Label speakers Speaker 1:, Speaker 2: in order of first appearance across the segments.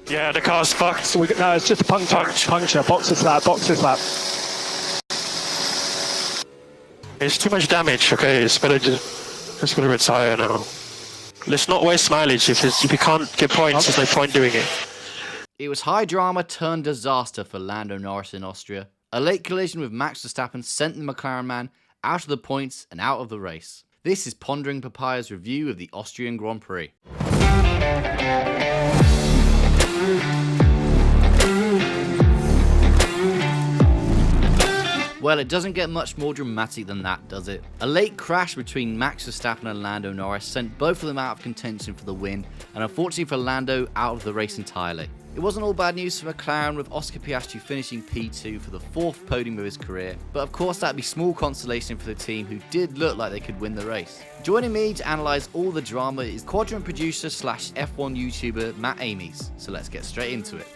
Speaker 1: Yeah, the car's fucked.
Speaker 2: So no, it's just a puncture. Boxer's lap.
Speaker 1: It's too much damage. Okay, it's better just gonna retire now. Let's not waste mileage. If you can't get points, there's no point doing it.
Speaker 3: It was high drama turned disaster for Lando Norris in Austria. A late collision with Max Verstappen sent the McLaren man out of the points and out of the race. This is Pondering Papayah's review of the Austrian Grand Prix. Well, it doesn't get much more dramatic than that, does it? A late crash between Max Verstappen and Lando Norris sent both of them out of contention for the win, and unfortunately for Lando, out of the race entirely. It wasn't all bad news for McLaren, with Oscar Piastri finishing P2 for the 4th podium of his career, but of course that'd be small consolation for the team, who did look like they could win the race. Joining me to analyse all the drama is quadrant producer / F1 YouTuber Matt Amies, so let's get straight into it.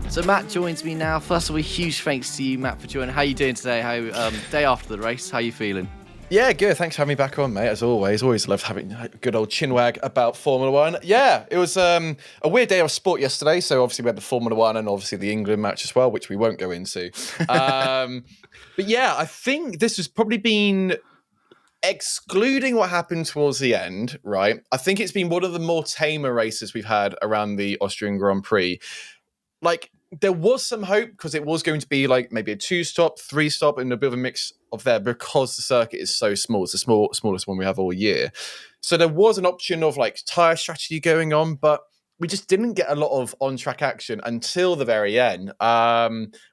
Speaker 3: So Matt joins me now. First of all, huge thanks to you, Matt, for joining. How are you doing today? How day after the race? How are you feeling?
Speaker 4: Yeah, good. Thanks for having me back on, mate. As always love having a good old chinwag about Formula One. Yeah, it was a weird day of sport yesterday. So obviously we had the Formula One and obviously the England match as well, which we won't go into. But yeah, I think this has probably been, excluding what happened towards the end, right? I think it's been one of the more tamer races we've had around the Austrian Grand Prix. Like, there was some hope because it was going to be like maybe a 2-stop, 3-stop, and a bit of a mix of there because the circuit is so small. It's the smallest one we have all year. So there was an option of like tyre strategy going on, but we just didn't get a lot of on-track action until the very end,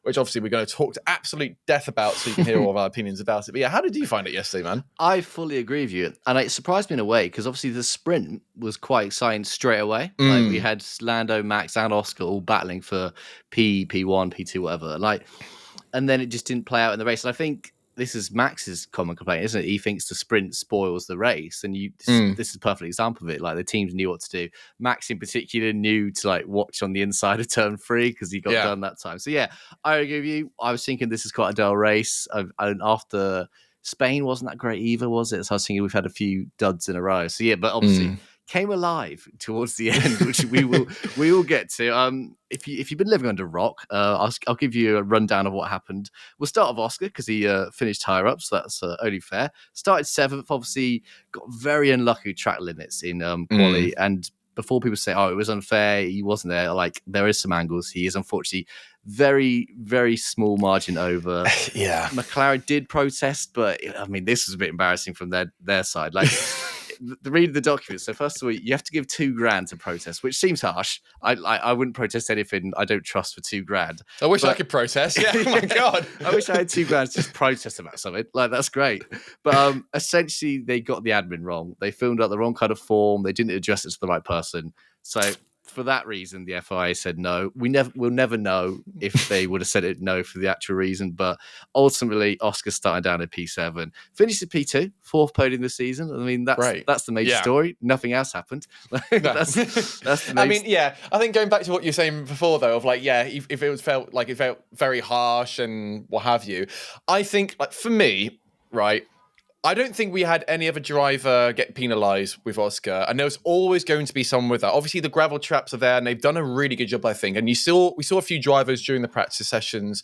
Speaker 4: which obviously we're going to talk to absolute death about so you can hear all of our opinions about it. But yeah, how did you find it yesterday, man?
Speaker 3: I fully agree with you. And it surprised me in a way because obviously the sprint was quite exciting straight away. Like we had Lando, Max and Oscar all battling for P1, P2, whatever. And then it just didn't play out in the race. And I think this is Max's common complaint, isn't it? He thinks the sprint spoils the race, and this is a perfect example of it. Like the teams knew what to do. Max in particular knew to like watch on the inside of turn 3 because he got done that time. So yeah, I agree with you. I was thinking this is quite a dull race. And after Spain wasn't that great either, was it? So I was thinking we've had a few duds in a row. So yeah, but obviously came alive towards the end, which we will get to. If you've been living under a rock, I'll give you a rundown of what happened. We'll start with Oscar because he finished higher up, so that's only fair. Started 7th, obviously got very unlucky track limits in quali, and before people say, "Oh, it was unfair," he wasn't there. Like there is some angles. He is unfortunately very, very small margin over.
Speaker 4: Yeah,
Speaker 3: McLaren did protest, but I mean, this was a bit embarrassing from their side. Like. Read the documents. So first of all, you have to give $2,000 to protest, which seems harsh. I wouldn't protest anything I don't trust for $2,000.
Speaker 4: I wish I could protest. Yeah, oh my God.
Speaker 3: I wish I had $2,000 to just protest about something. Like, that's great. But essentially, they got the admin wrong. They filled out the wrong kind of form. They didn't address it to the right person. So for that reason, the FIA said no. We'll never know if they would have said it no for the actual reason. But ultimately, Oscar started down at P7, finished at P2, 4th podium this season. I mean, that's the major story. Nothing else happened. That's the
Speaker 4: I mean, yeah. I think going back to what you were saying before, though, of like, yeah, if it felt very harsh and what have you, I think, like, for me, right, I don't think we had any other driver get penalised with Oscar, and there was always going to be someone with that. Obviously, the gravel traps are there, and they've done a really good job, I think. And we saw a few drivers during the practice sessions,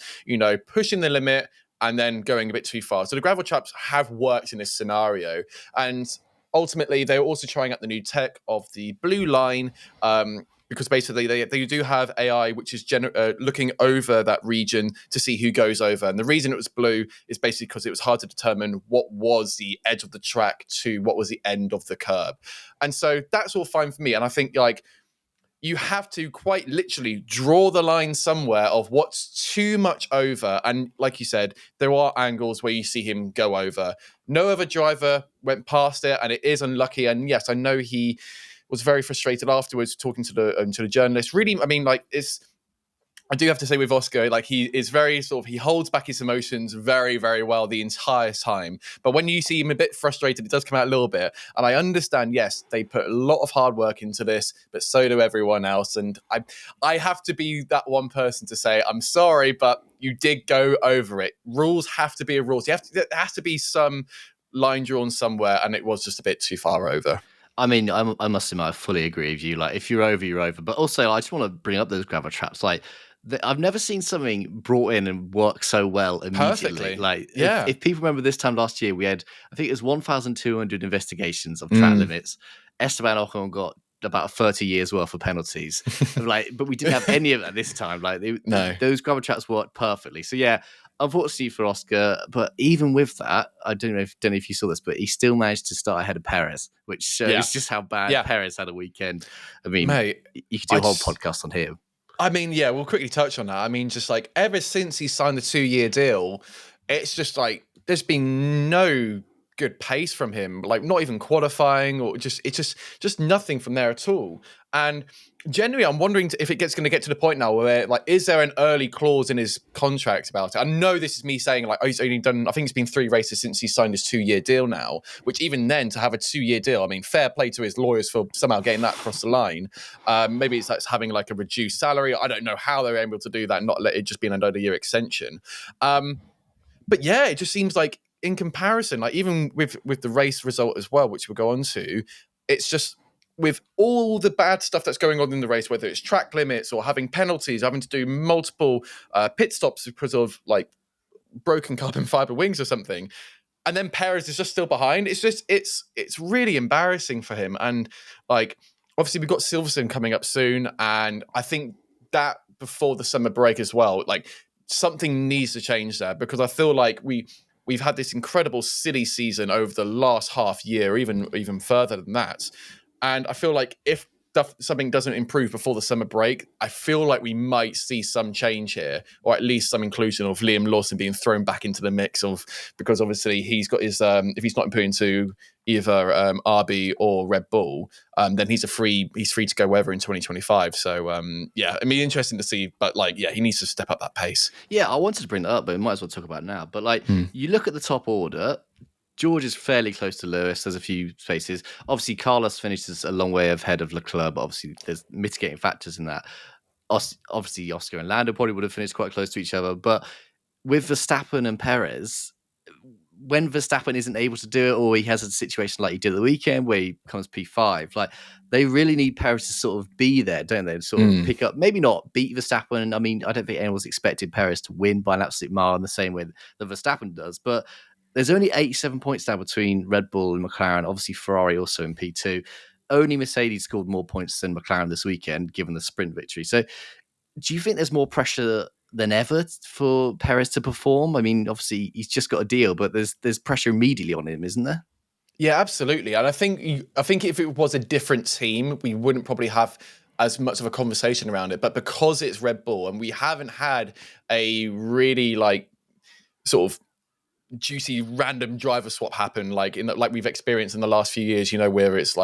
Speaker 4: pushing the limit and then going a bit too far. So the gravel traps have worked in this scenario, and ultimately, they were also trying out the new tech of the blue line. Because basically they do have AI which is looking over that region to see who goes over. And the reason it was blue is basically because it was hard to determine what was the edge of the track to what was the end of the curb. And so that's all fine for me. And I think like you have to quite literally draw the line somewhere of what's too much over. And like you said, there are angles where you see him go over. No other driver went past it, and it is unlucky. And yes, I know he was very frustrated afterwards talking to the journalist. Really, I mean, like, I do have to say with Oscar, like he is very sort of, he holds back his emotions very, very well the entire time. But when you see him a bit frustrated, it does come out a little bit. And I understand, yes, they put a lot of hard work into this, but so do everyone else. And I have to be that one person to say, I'm sorry, but you did go over it. Rules have to be a rules. There has to be some line drawn somewhere, and it was just a bit too far over.
Speaker 3: I mean, I must admit, I fully agree with you. Like, if you're over, you're over. But also, I just want to bring up those gravel traps. Like, I've never seen something brought in and work so well immediately.
Speaker 4: Perfectly.
Speaker 3: Like,
Speaker 4: Yeah.
Speaker 3: if people remember this time last year, we had, I think it was 1,200 investigations of track limits. Esteban Ocon got about 30 years worth of penalties. But we didn't have any of that this time. Like,
Speaker 4: No.
Speaker 3: those gravel traps worked perfectly. So yeah, unfortunately for Oscar, but even with that, I don't know if you saw this, but he still managed to start ahead of Perez, which shows just how bad Perez had a weekend. I mean,
Speaker 4: Mate,
Speaker 3: you could do a whole podcast on him.
Speaker 4: I mean, yeah, we'll quickly touch on that. I mean, just like ever since he signed the 2-year deal, it's just like there's been no good pace from him, like not even qualifying or just nothing from there at all. And generally, I'm wondering if it's going to get to the point now where, like, is there an early clause in his contract about it? I know this is me saying, like, oh, he's only done, I think it's been 3 races since he signed his 2-year deal now, which even then, to have a 2-year deal, I mean, fair play to his lawyers for somehow getting that across the line. Maybe it's like having like a reduced salary. I don't know how they're able to do that and not let it just be an another year extension. But yeah, it just seems like in comparison, like even with the race result as well, which we'll go on to, it's just with all the bad stuff that's going on in the race, whether it's track limits or having penalties, having to do multiple pit stops because of like broken carbon fiber wings or something, and then Perez is just still behind. It's really embarrassing for him. And like obviously we've got Silverstone coming up soon, and I think that before the summer break as well, like something needs to change there, because I feel like we've had this incredible silly season over the last half year, even further than that. And I feel like if something doesn't improve before the summer break, I feel like we might see some change here, or at least some inclusion of Liam Lawson being thrown back into the mix because obviously he's got his if he's not put into either RB or Red Bull, then he's free to go wherever in 2025. So yeah, it'd be interesting to see, but like he needs to step up that pace.
Speaker 3: Yeah, I wanted to bring that up, but we might as well talk about it now. But like you look at the top order, George is fairly close to Lewis. There's a few spaces. Obviously, Carlos finishes a long way ahead of Leclerc, but obviously there's mitigating factors in that. Obviously, Oscar and Lando probably would have finished quite close to each other. But with Verstappen and Perez, when Verstappen isn't able to do it, or he has a situation like he did the weekend where he comes P5, like they really need Perez to sort of be there, don't they? To sort of pick up, maybe not beat Verstappen. I mean, I don't think anyone's expected Perez to win by an absolute mile in the same way that Verstappen does, but there's only 87 points now between Red Bull and McLaren. Obviously, Ferrari also in P2. Only Mercedes scored more points than McLaren this weekend, given the sprint victory. So do you think there's more pressure than ever for Perez to perform? I mean, obviously, he's just got a deal, but there's pressure immediately on him, isn't there?
Speaker 4: Yeah, absolutely. And I think if it was a different team, we wouldn't probably have as much of a conversation around it. But because it's Red Bull and we haven't had a really like sort of juicy random driver swap happen like we've experienced in the last few years, where it's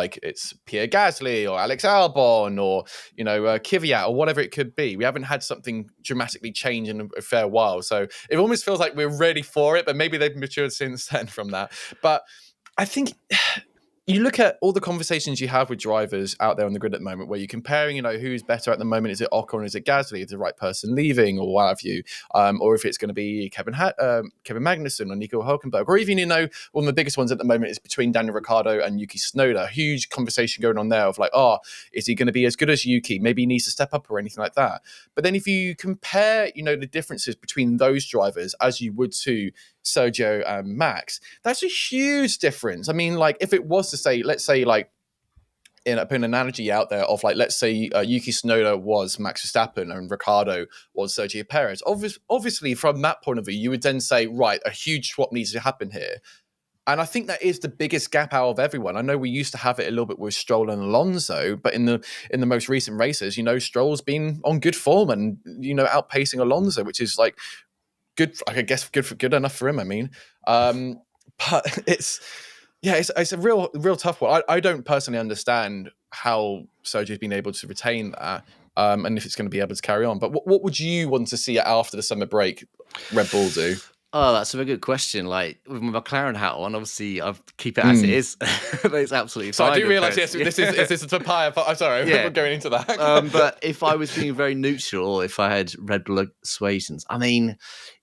Speaker 4: Pierre Gasly or Alex Albon or Kvyat or whatever it could be. We haven't had something dramatically change in a fair while, so it almost feels like we're ready for it, but maybe they've matured since then from that. But I think you look at all the conversations you have with drivers out there on the grid at the moment, where you're comparing, who's better at the moment. Is it Ocon? Is it Gasly? Is the right person leaving, or what have you? Or if it's going to be Kevin Magnussen or Nico Hülkenberg, or even, one of the biggest ones at the moment is between Daniel Ricciardo and Yuki Tsunoda. Huge conversation going on there of like, is he going to be as good as Yuki? Maybe he needs to step up or anything like that. But then if you compare, the differences between those drivers as you would to Sergio and Max, that's a huge difference. I mean, like if it was to say, let's say like put an analogy out there of like, let's say Yuki Tsunoda was Max Verstappen and Ricciardo was Sergio Perez. Obviously, from that point of view, you would then say, right, a huge swap needs to happen here. And I think that is the biggest gap out of everyone. I know we used to have it a little bit with Stroll and Alonso, but in the most recent races, Stroll's been on good form and outpacing Alonso, which is like good. I guess good enough for him. I mean, but it's a real tough one. I don't personally understand how Sergio's been able to retain that. and if it's going to be able to carry on. But what would you want to see after the summer break Red Bull do?
Speaker 3: Oh, that's a very good question. Like with my McLaren hat on, obviously I keep it as it is. It's absolutely
Speaker 4: So
Speaker 3: fine.
Speaker 4: I do realise, yes, this is a papaya. I'm sorry,
Speaker 3: Yeah.
Speaker 4: we're going into that.
Speaker 3: But if I was being very neutral, if I had Red Bull persuasions, I mean,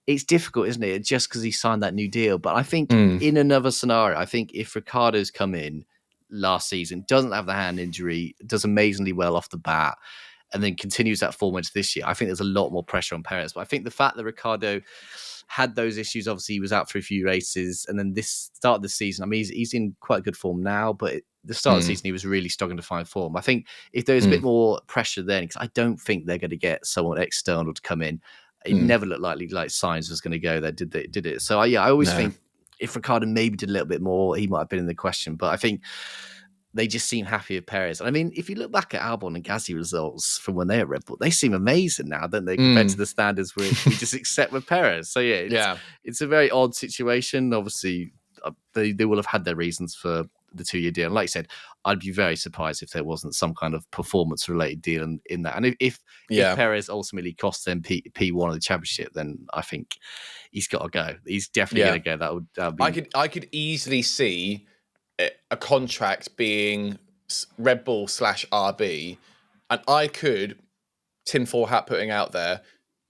Speaker 3: it's difficult, isn't it? Just because he signed that new deal. But I think in another scenario, I think if Ricardo's come in last season, doesn't have the hand injury, does amazingly well off the bat, and then continues that form into this year, I think there's a lot more pressure on Perez. But I think the fact that Ricardo had those issues, obviously he was out for a few races, and then this start of the season, I mean, he's in quite good form now, but the start of the season he was really struggling to find form. I think if there was a bit more pressure then, because I don't think they're going to get someone external to come in. It never looked like Sainz was going to go there, did it? So I always think if Ricardo maybe did a little bit more, he might have been in the question. But I think they just seem happy with Perez. And I mean, if you look back at Albon and Gasly results from when they were at Red Bull, they seem amazing now, don't they, compared to the standards we just accept with Perez. So it's a very odd situation. Obviously, they will have had their reasons for the 2-year deal. And like I said, I'd be very surprised if there wasn't some kind of performance-related deal in that. And if Perez ultimately costs them P1 of the championship, then I think he's got to go. He's definitely going to go. That would be...
Speaker 4: I could easily see a contract being Red Bull / RB, and I could tinfoil hat putting out there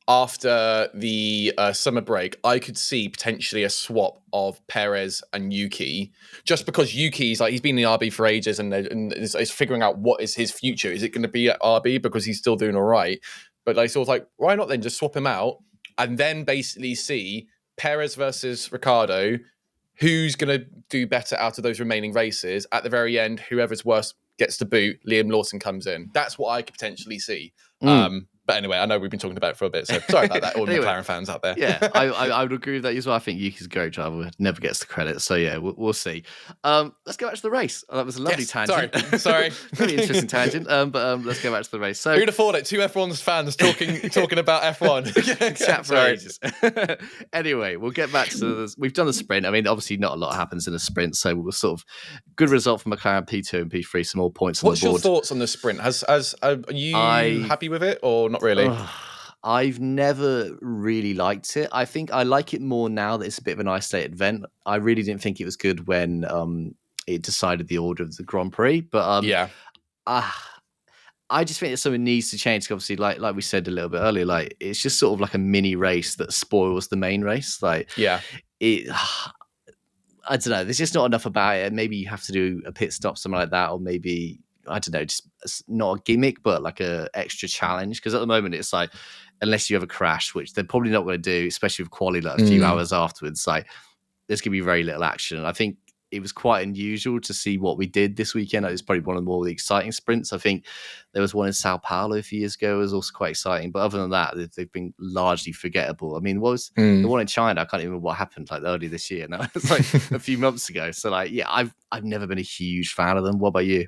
Speaker 4: after the summer break, I could see potentially a swap of Perez and Yuki, just because Yuki's like, he's been in the RB for ages and is figuring out what is his future. Is it going to be at RB because he's still doing all right? But like, sort of like, why not then just swap him out and then basically see Perez versus Ricardo, who's going to do better out of those remaining races. At the very end, whoever's worse gets the boot, Liam Lawson comes in. That's what I could potentially see. But anyway, I know we've been talking about it for a bit, so sorry about that, all
Speaker 3: anyway,
Speaker 4: McLaren fans out there.
Speaker 3: Yeah, I would agree with that as well. I think Yuki's a great driver, never gets the credit. So yeah, we'll see. Let's go back to the race. That was a lovely tangent.
Speaker 4: Sorry.
Speaker 3: Very interesting tangent. But let's go back to the race. So
Speaker 4: who'd have thought it? 2 F1 fans talking about F1.
Speaker 3: Chat for ages. Anyway, we'll get back to this. We've done the sprint. I mean, obviously not a lot happens in a sprint, so we'll sort of good result from McLaren P2 and P3, some more points on the board.
Speaker 4: What's your thoughts on the sprint? Are you happy with it or not really?
Speaker 3: I've never really liked it. I think I like it more now that it's a bit of an isolated event. I really didn't think it was good when it decided the order of the Grand Prix. But I just think that something needs to change. Obviously, like we said a little bit earlier, like it's just sort of like a mini race that spoils the main race. Like I don't know. There's just not enough about it. Maybe you have to do a pit stop, something like that, or maybe I don't know, just not a gimmick, but like a extra challenge. Because at the moment, it's like unless you have a crash, which they're probably not going to do, especially with quali like a few hours afterwards, like there's going to be very little action. And I think it was quite unusual to see what we did this weekend. It was probably one of the more exciting sprints. I think there was one in Sao Paulo a few years ago. It was also quite exciting. But other than that, they've been largely forgettable. I mean, what was the one in China? I can't even remember what happened like earlier this year. No, it's like a few months ago. So like, yeah, I've never been a huge fan of them. What about you?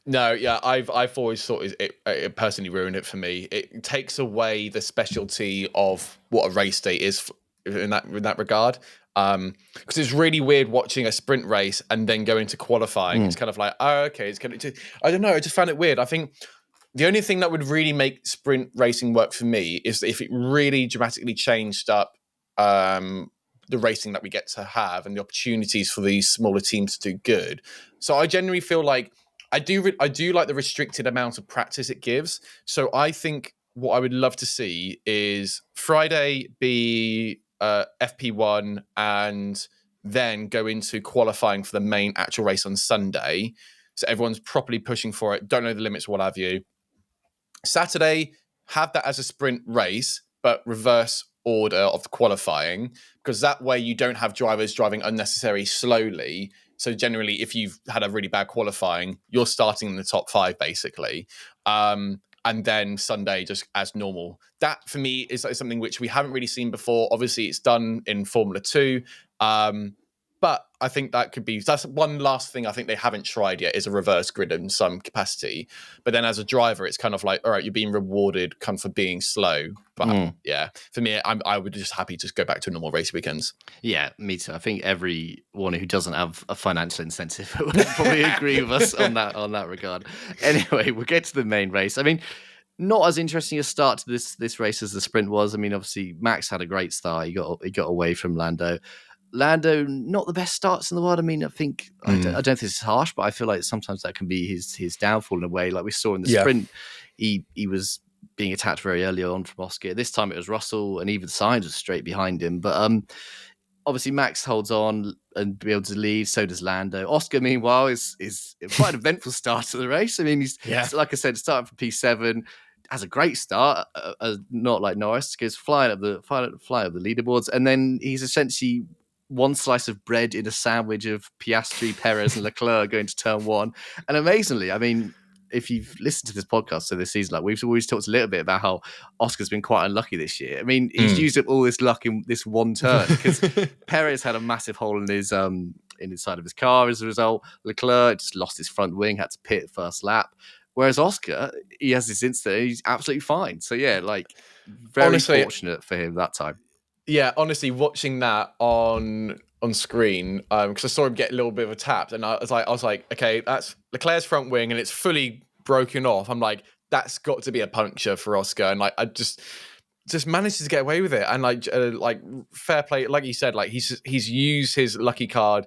Speaker 4: No, yeah, I've always thought it personally ruined it for me. It takes away the specialty of what a race day is in that regard. Because it's really weird watching a sprint race and then going to qualifying. It's kind of like, oh, okay, it's going to. I don't know. I just found it weird. I think the only thing that would really make sprint racing work for me is if it really dramatically changed up the racing that we get to have and the opportunities for these smaller teams to do good. So I generally feel like I do like the restricted amount of practice it gives. So I think what I would love to see is Friday be FP1 and then go into qualifying for the main actual race on Sunday. So everyone's properly pushing for it. Don't know the limits, what have you. Saturday, have that as a sprint race, but reverse order of the qualifying, because that way you don't have drivers driving unnecessarily slowly. So generally, if you've had a really bad qualifying, you're starting in the top 5, basically. And then Sunday just as normal. That, for me, is something which we haven't really seen before. Obviously, it's done in Formula 2. But I think that's one last thing I think they haven't tried yet, is a reverse grid in some capacity. But then as a driver, it's kind of like, all right, you're being rewarded kind of for being slow. But yeah, for me, I would just happy to go back to normal race weekends.
Speaker 3: Yeah, me too. I think everyone who doesn't have a financial incentive would probably agree with us on that regard. Anyway, we'll get to the main race. I mean, Not as interesting a start to this race as the sprint was. I mean, obviously Max had a great start. He got away from Lando. Lando, not the best starts in the world. I mean, I think I don't think this is harsh, but I feel like sometimes that can be his downfall in a way. Like we saw in the sprint, he was being attacked very early on from Oscar. This time it was Russell, and even Sainz was straight behind him. But obviously Max holds on and be able to lead. So does Lando. Oscar, meanwhile, is quite an eventful start to the race. I mean, he's like I said, starting from P7. Has a great start, not like Norris, goes flying up the leaderboards, and then he's essentially one slice of bread in a sandwich of Piastri, Perez, and Leclerc going to turn one. And amazingly, I mean, if you've listened to this podcast so this season, like we've always talked a little bit about how Oscar's been quite unlucky this year. I mean, he's used up all this luck in this one turn because Perez had a massive hole in his side of his car as a result. Leclerc just lost his front wing, had to pit first lap. Whereas Oscar, he has this incident, he's absolutely fine. So yeah, like very fortunate for him that time.
Speaker 4: Yeah, honestly, watching that on screen, because I saw him get a little bit of a tap, and I was like, okay, that's Leclerc's front wing, and it's fully broken off. I'm like, that's got to be a puncture for Oscar, and like I just manages to get away with it, and like fair play, like you said, like he's used his lucky card,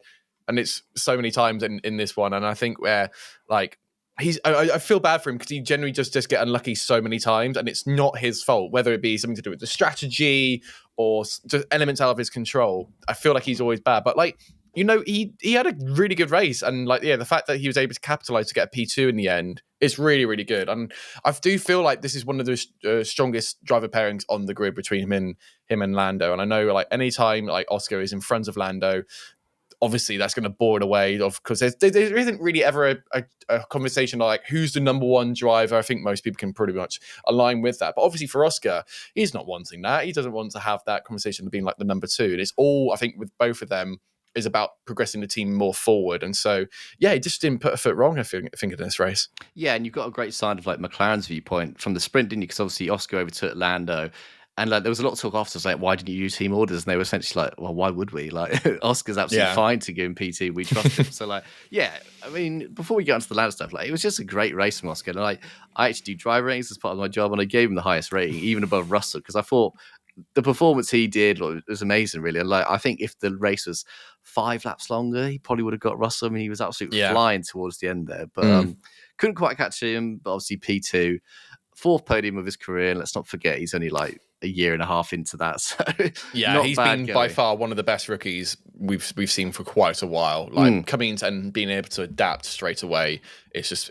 Speaker 4: and it's so many times in this one, and I think where like. I feel bad for him because he generally just get unlucky so many times, and it's not his fault, whether it be something to do with the strategy or just elements out of his control. I feel like he's always bad, but like, you know, he had a really good race, and like, yeah, the fact that he was able to capitalize to get a P2 in the end is really, really good. And I do feel like this is one of the strongest driver pairings on the grid between him and Lando. And I know like anytime like Oscar is in front of Lando, obviously that's going to bore it away because there isn't really ever a conversation like who's the number one driver. I think most people can pretty much align with that. But obviously for Oscar, he's not wanting that. He doesn't want to have that conversation of being like the number two. And it's all, I think, with both of them is about progressing the team more forward. And so, yeah, he just didn't put a foot wrong, I think, in this race.
Speaker 3: Yeah, and you've got a great side of like McLaren's viewpoint from the sprint, didn't you? Because obviously Oscar overtook Lando. And like there was a lot of talk afterwards, like, why didn't you use team orders? And they were essentially like, well, why would we? Like, Oscar's absolutely fine to give him PT. We trust him. So like, yeah, I mean, before we get onto the Lando stuff, like it was just a great race from Oscar. And like, I actually do driver ratings as part of my job, and I gave him the highest rating, even above Russell, because I thought the performance he did was amazing, really. And like, I think if the race was 5 laps longer, he probably would have got Russell. I mean, he was absolutely flying towards the end there, but couldn't quite catch him. But obviously, P2, 4th podium of his career, and let's not forget he's only like a year and a half into that. So
Speaker 4: yeah, he's been by far one of the best rookies we've seen for quite a while. Like coming into and being able to adapt straight away, it's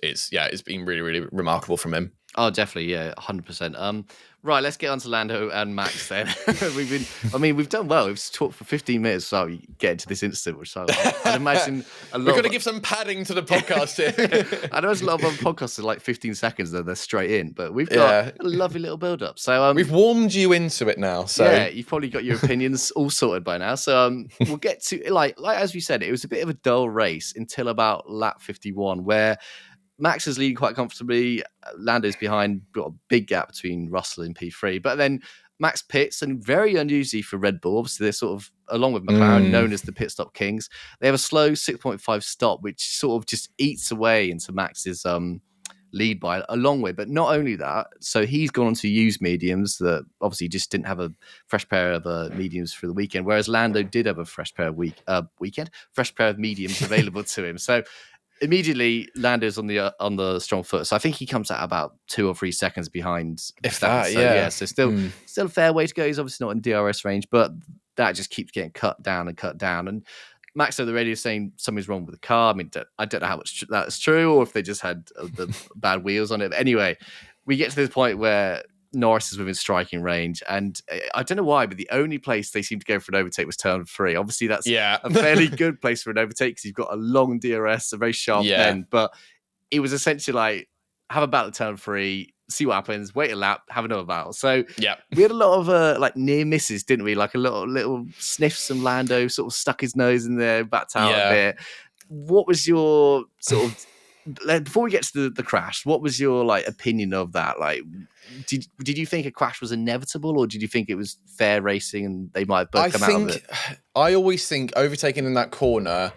Speaker 4: been really, really remarkable from him.
Speaker 3: Oh, definitely, yeah, 100%. Right, let's get on to Lando and Max then. We've done well. We've talked for 15 minutes, so get into this incident, which I'd imagine a lot.
Speaker 4: We're going to give some padding to the podcast here.
Speaker 3: I know there's a lot of podcasts are like 15 seconds, then they're straight in, but we've got a lovely little build-up. So
Speaker 4: we've warmed you into it now. So
Speaker 3: yeah, you've probably got your opinions all sorted by now. So we'll get to like as we said, it was a bit of a dull race until about lap 51, where Max is leading quite comfortably. Lando's behind, got a big gap between Russell and P3. But then Max pits, and very unusually for Red Bull, obviously they're sort of, along with McLaren, known as the pit stop kings. They have a slow 6.5 stop, which sort of just eats away into Max's lead by a long way. But not only that, so he's gone on to use mediums that obviously just didn't have a fresh pair of mediums for the weekend, whereas Lando did have a fresh pair of fresh pair of mediums available to him. So immediately, Lando's on the strong foot, so I think he comes out about 2 or 3 seconds behind.
Speaker 4: If that,
Speaker 3: so still a fair way to go. He's obviously not in DRS range, but that just keeps getting cut down. And Max on the radio saying something's wrong with the car. I mean, I don't know how much that's true, or if they just had the bad wheels on it. But anyway, we get to this point where Norris is within striking range, and I don't know why, but the only place they seem to go for an overtake was turn 3. Obviously, that's a fairly good place for an overtake because you've got a long DRS, a very sharp bend. But it was essentially like, have a battle at turn 3, see what happens, wait a lap, have another battle. So we had a lot of like near misses, didn't we? Like a little sniffs from Lando, sort of stuck his nose in there, backed out a bit. What was your sort of before we get to the crash, what was your like opinion of that? Like, did you think a crash was inevitable, or did you think it was fair racing and they might have both come out of it?
Speaker 4: I always think overtaking in that corner,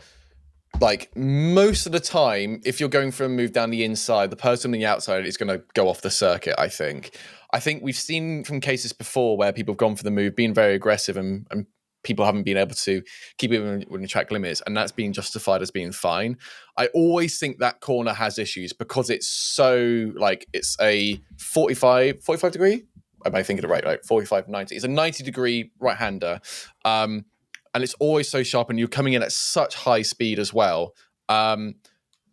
Speaker 4: like most of the time, if you're going for a move down the inside, the person on the outside is going to go off the circuit. I think we've seen from cases before where people have gone for the move, been very aggressive, and people haven't been able to keep it within the track limits, and that's been justified as being fine. I always think that corner has issues because it's so like it's a 45 degree. Am I thinking it right? 45, 90. It's a 90-degree right-hander. And it's always so sharp, and you're coming in at such high speed as well. And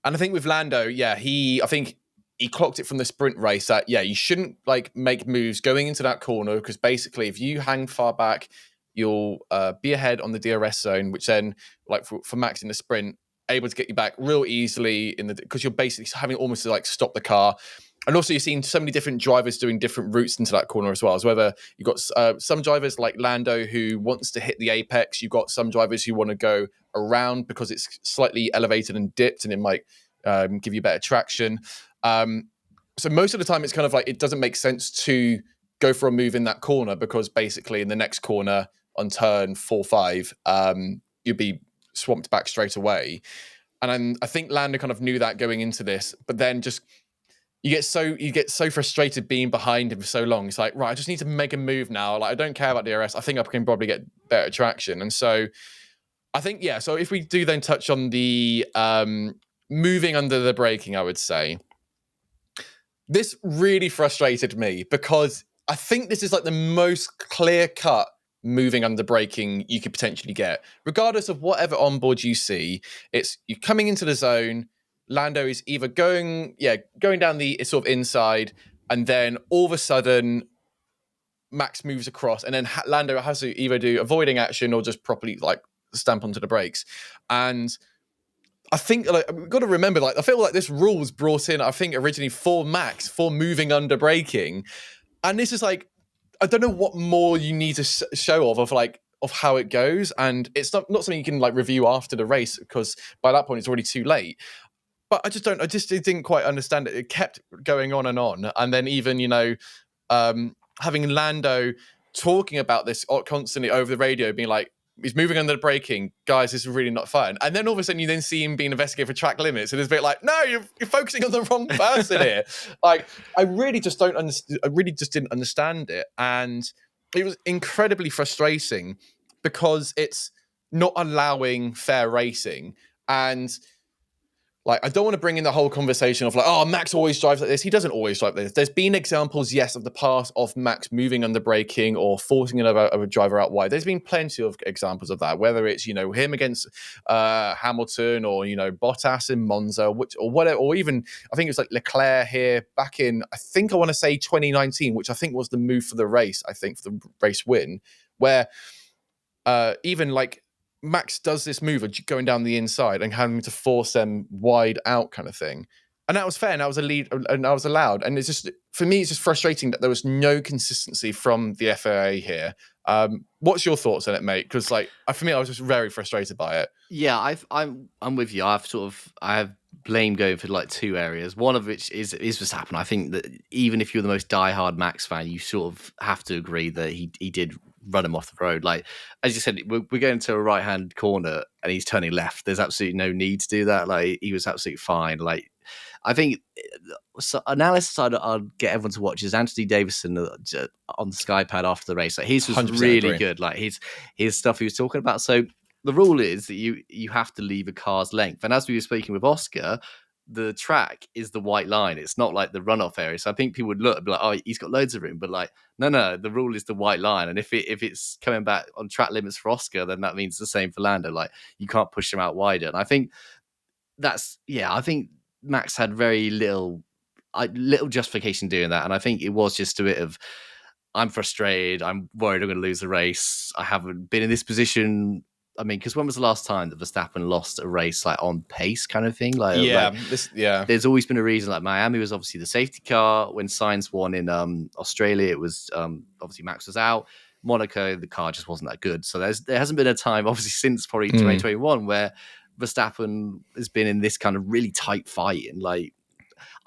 Speaker 4: I think with Lando, I think he clocked it from the sprint race that, you shouldn't like make moves going into that corner, because basically if you hang far back, you'll be ahead on the DRS zone, which then, like for Max in the sprint, able to get you back real easily because you're basically having almost to like stop the car. And also, you're seeing so many different drivers doing different routes into that corner as well. So whether you've got some drivers like Lando who wants to hit the apex, you've got some drivers who want to go around because it's slightly elevated and dipped, and it might give you better traction. So most of the time, it's kind of like it doesn't make sense to go for a move in that corner, because basically in the next corner on turn 4-5, you'd be swamped back straight away. And I think Lando kind of knew that going into this, but then just you get so frustrated being behind him for so long. It's like, right, I just need to make a move now. Like, I don't care about DRS. I think I can probably get better traction. And so I think, so if we do then touch on the moving under the braking, I would say this really frustrated me, because I think this is like the most clear-cut moving under braking you could potentially get. Regardless of whatever onboard you see, it's you coming into the zone, Lando is either going down the sort of inside, and then all of a sudden Max moves across, and then Lando has to either do avoiding action or just properly like stamp onto the brakes. And I think like we've got to remember, like I feel like this rule was brought in, I think originally for Max for moving under braking, and this is like I don't know what more you need to show of how it goes, and it's not something you can like review after the race, because by that point it's already too late. But I just didn't quite understand it. It kept going on, and then even having Lando talking about this constantly over the radio, being like, he's moving under the braking, guys, this is really not fun. And then all of a sudden you then see him being investigated for track limits, and it's a bit like, no, you're focusing on the wrong person here. Like, I really just didn't understand it, and it was incredibly frustrating because it's not allowing fair racing. And like, I don't want to bring in the whole conversation of like, oh, Max always drives like this. He doesn't always drive like this. There's been examples, yes, of the past of Max moving under braking or forcing another driver out wide. There's been plenty of examples of that, whether it's, him against Hamilton, or, Bottas in Monza, or whatever, or even, I think it was like Leclerc here back in, I think I want to say 2019, which I think was the move for the race, for the race win, where even like, Max does this move of going down the inside and having to force them wide out kind of thing. And that was fair, and that was a lead, and that was allowed. And it's just, for me, it's just frustrating that there was no consistency from the FAA here. What's your thoughts on it, mate? Because like, for me, I was just very frustrated by it.
Speaker 3: Yeah, I'm with you. I have blame going for like two areas. One of which is Verstappen. I think that even if you're the most diehard Max fan, you sort of have to agree that he did run him off the road. Like, as you said, we're going to a right hand corner and he's turning left. There's absolutely no need to do that. Like, he was absolutely fine. Like, I think analysis I'd get everyone to watch is Anthony Davison on the Sky Pad after the race. Like, his was really agree. Good. Like, his stuff he was talking about. So the rule is that you have to leave a car's length. And as we were speaking with Oscar, the track is the white line. It's not like the runoff area. So I think people would look and be like, oh, he's got loads of room. But like, no, the rule is the white line. And if it's coming back on track limits for Oscar, then that means the same for Lando. Like, you can't push him out wider. And I think I think Max had very little justification doing that. And I think it was just a bit of, I'm frustrated. I'm worried I'm going to lose the race. I haven't been in this position. I mean, because when was the last time that Verstappen lost a race like on pace kind of thing? Like, there's always been a reason. Like, Miami was obviously the safety car. When Sainz won in Australia, it was obviously Max was out. Monaco, the car just wasn't that good. So there hasn't been a time, obviously, since probably 2021 where Verstappen has been in this kind of really tight fight. And like,